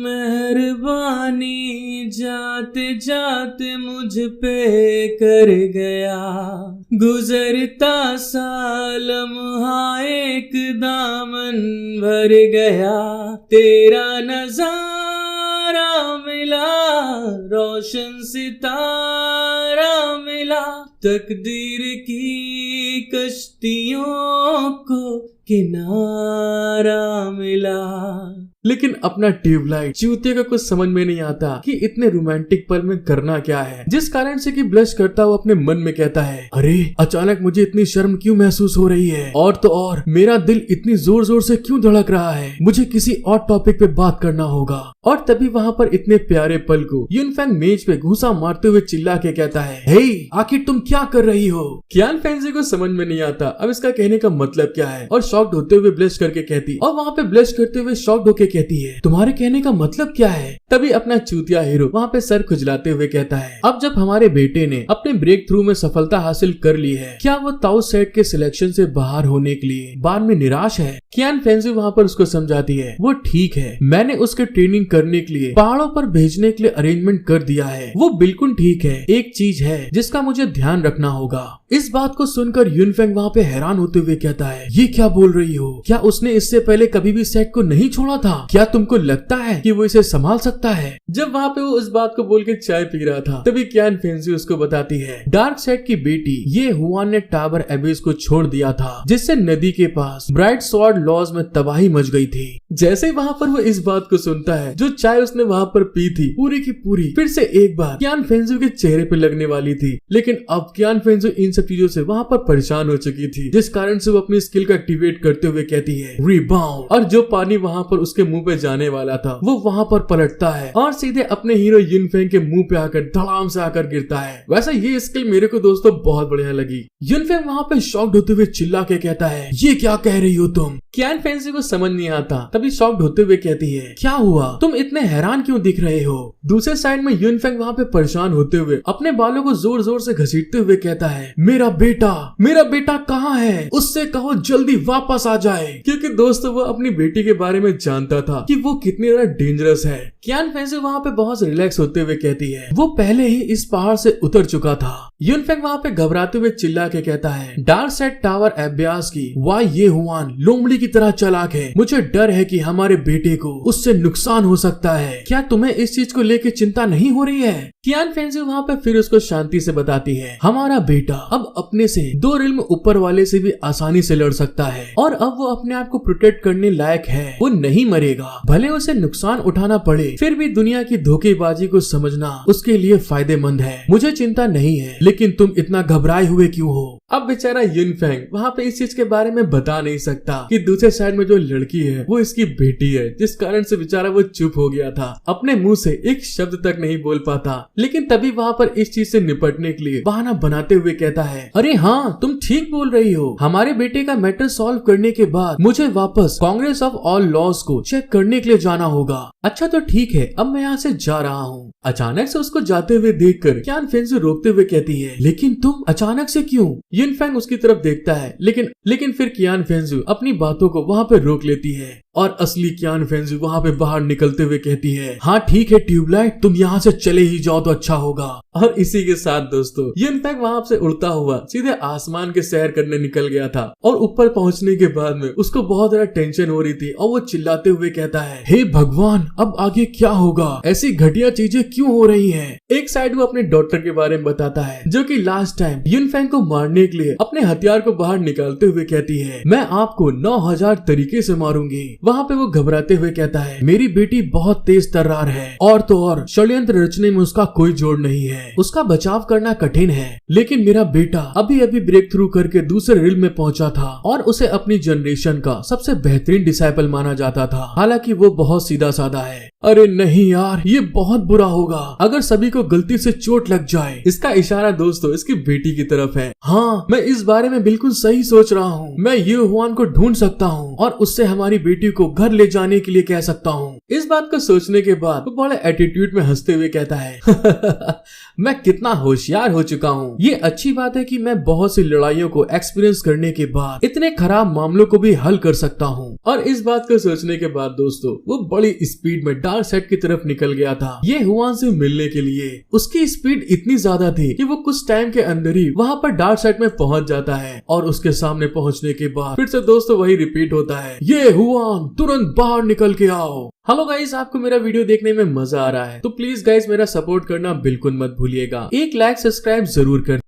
मेहरबानी जाते जाते मुझ पे कर गया, गुजरता साल लम्हा एक दामन भर गया, तेरा नजारा मिला, रोशन सितारा मिला, तकदीर की कश्तियों को किनारा मिला। लेकिन अपना ट्यूबलाइट चूतिया का कुछ समझ में नहीं आता कि इतने रोमांटिक पल में करना क्या है, जिस कारण से कि ब्लश करता हुआ अपने मन में कहता है, अरे अचानक मुझे इतनी शर्म क्यों महसूस हो रही है और तो और मेरा दिल इतनी जोर जोर से क्यों धड़क रहा है, मुझे किसी और टॉपिक पे बात करना होगा। और तभी वहाँ पर इतने प्यारे पल को यूनफेंग मेज पे घूंसा मारते हुए चिल्ला के कहता है, हे आखिर तुम क्या कर रही हो? कियान फेंजी को समझ में नहीं आता अब इसका कहने का मतलब क्या है और शॉक्ड होते हुए ब्लश करके कहती और वहाँ पे ब्लश करते हुए शॉक्ड होके कहती है, तुम्हारे कहने का मतलब क्या है? तभी अपना चूतिया हीरो वहाँ पे सर खुजलाते हुए कहता है, अब जब हमारे बेटे ने अपने ब्रेक थ्रू में सफलता हासिल कर ली है, क्या वो ताऊ सेट के सिलेक्शन से बाहर होने के लिए बाद में निराश है? कियान फेंजी वहाँ पर उसको समझाती है, वो ठीक है, मैंने उसके ट्रेनिंग करने के लिए पहाड़ों पर भेजने के लिए अरेंजमेंट कर दिया है, वो बिल्कुल ठीक है। एक चीज है जिसका मुझे ध्यान रखना होगा। इस बात को सुनकर यूनफेंग वहाँ पे हैरान होते हुए कहता है, ये क्या बोल रही हो? क्या उसने इससे पहले कभी भी सेट को नहीं छोड़ा था? क्या तुमको लगता है कि वो इसे संभाल सकता है? जब वहाँ पे वो इस बात को बोल के चाय पी रहा था तभी कियान फेंजी उसको बताती है, डार्क सेट की बेटी ये हुआन ने टावर एबिस को छोड़ दिया था, जिससे नदी के पास ब्राइट स्वॉर्ड लॉज में तबाही मच गई थी। जैसे ही वहाँ पर वो इस बात को सुनता है, जो चाय उसने वहाँ पर पी थी पूरी की पूरी फिर से एक बार कियान फेंजी के चेहरे पे लगने वाली थी। लेकिन अब कियान फेंजी इन सब चीजों से वहाँ पर परेशान हो चुकी थी, जिस कारण से वो अपनी स्किल का एक्टिवेट करते हुए कहती है, रिबाउंड, और जो पानी वहाँ पर उसके मुंह पे जाने वाला था वो वहाँ पर पलटता है और सीधे अपने हीरो युनफेंग के मुंह पे आकर धड़ाम से आकर गिरता है। वैसे ये स्किल मेरे को दोस्तों बहुत बढ़िया लगी। युनफेंग वहाँ पे शॉक्ड होते हुए चिल्ला के कहता है, ये क्या कह रही हो तुम? क्यान फेंसी को समझ नहीं आता, तभी शॉक्ड होते हुए कहती है, क्या हुआ? तुम इतने हैरान क्यों दिख रहे हो? दूसरे साइड में युनफेंग वहाँ पे परेशान होते हुए अपने बालों को जोर जोर से घसीटते हुए कहता है, मेरा बेटा कहाँ है? उससे कहो जल्दी वापस आ जाए। क्योंकि दोस्तों वो अपनी बेटी के बारे में जानता था कि वो कितनी ज्यादा डेंजरस है। क्यान फेंसी वहाँ पे बहुत रिलैक्स होते हुए कहती है, वो पहले ही इस पहाड़ से उतर चुका था। युनफेंग वहाँ पे घबराते हुए चिल्ला के कहता है, डार्क साइड टावर अभ्यास की वाह ये हुआन लोमड़ी की तरह चालाक है। मुझे डर है कि हमारे बेटे को उससे नुकसान हो सकता है। क्या तुम्हें इस चीज को लेकर चिंता नहीं हो रही है? क्यान फेंसी वहाँ पे फिर उसको शांति से बताती है, हमारा बेटा अब अपने से 2 रिल्म ऊपर वाले से भी आसानी से लड़ सकता है और अब वो अपने आप को प्रोटेक्ट करने लायक है। वो नहीं मरेगा, भले उसे नुकसान उठाना पड़े, फिर भी दुनिया की धोखेबाजी को समझना उसके लिए फायदेमंद है। मुझे चिंता नहीं है, लेकिन तुम इतना घबराए हुए क्यों हो? अब बेचारा युनफेंग वहाँ पे इस चीज के बारे में बता नहीं सकता कि दूसरे साइड में जो लड़की है वो इसकी बेटी है, जिस कारण से बेचारा वो चुप हो गया था, अपने मुंह से एक शब्द तक नहीं बोल पाता। लेकिन तभी वहाँ पर इस चीज से निपटने के लिए बहाना बनाते हुए कहता है, अरे हाँ तुम ठीक बोल रही हो, हमारे बेटे का मैटर सॉल्व करने के बाद मुझे वापस कांग्रेस ऑफ ऑल लॉज को चेक करने के लिए जाना होगा। अच्छा तो ठीक है, अब मैं यहाँ से जा रहा हूँ। अचानक से उसको जाते हुए देखकर क्यान फेंसी रोकते हुए कहती है, लेकिन तुम अचानक से क्यों? युनफेंग उसकी तरफ देखता है, लेकिन फिर क्यान फेंसी अपनी बातों को वहाँ पे रोक लेती है और असली क्यान फेंसी वहाँ पे बाहर निकलते हुए कहती है, हाँ ठीक है ट्यूबलाइट, तुम यहाँ से चले ही जाओ तो अच्छा होगा। और इसी के साथ दोस्तों युनफेंग वहाँ से उड़ता हुआ सीधे आसमान के सैर करने निकल गया था और ऊपर पहुँचने के बाद में उसको बहुत ज्यादा टेंशन हो रही थी और वो चिल्लाते हुए कहता है, हे भगवान अब आगे क्या होगा? ऐसी घटिया चीजें क्यों हो रही हैं? एक साइड वो अपने डॉक्टर के बारे में बताता है जो कि लास्ट टाइम युनफेंग को मारने के लिए अपने हथियार को बाहर निकालते हुए कहती है, मैं आपको 9000 तरीके से मारूंगी। वहाँ पे वो घबराते हुए कहता है, मेरी बेटी बहुत तेज तर्रार है और तो और षड्यंत्र रचने में उसका कोई जोड़ नहीं है, उसका बचाव करना कठिन है। लेकिन मेरा बेटा अभी अभी ब्रेक थ्रू करके दूसरे रिल में पहुंचा था और उसे अपनी जनरेशन का सबसे बेहतरीन डिसाइपल माना जाता था। हालांकि वो बहुत सीधा साधा है। अरे नहीं यार, ये बहुत बुरा होगा अगर सभी को गलती से चोट लग जाए। इसका इशारा दोस्तों इसकी बेटी की तरफ है। हाँ मैं इस बारे में बिल्कुल सही सोच रहा हूँ। मैं ये हुआन को ढूंढ सकता हूँ और उससे हमारी बेटी को घर ले जाने के लिए कह सकता हूँ। इस बात को सोचने के बाद वो बड़े एटीट्यूड में हंसते हुए कहता है मैं कितना होशियार हो चुका हूँ। ये अच्छी बात है कि मैं बहुत सी लड़ाइयों को एक्सपीरियंस करने के बाद इतने खराब मामलों को भी हल कर सकता हूँ। और इस बात को सोचने के बाद दोस्तों वो बड़ी स्पीड में डार्क साइड की तरफ निकल गया था ये हुआन से मिलने के लिए। उसकी स्पीड इतनी ज्यादा थी कि वो कुछ टाइम के अंदर ही वहाँ पर डार्क साइड में पहुँच जाता है और उसके सामने पहुँचने के बाद फिर से दोस्तों वही रिपीट होता है, ये हुआन तुरंत बाहर निकल के आओ। हेलो गाइस, आपको मेरा वीडियो देखने में मजा आ रहा है तो प्लीज गाइस मेरा सपोर्ट करना बिल्कुल मत भूलिएगा। 1 लाख सब्सक्राइब जरूर कर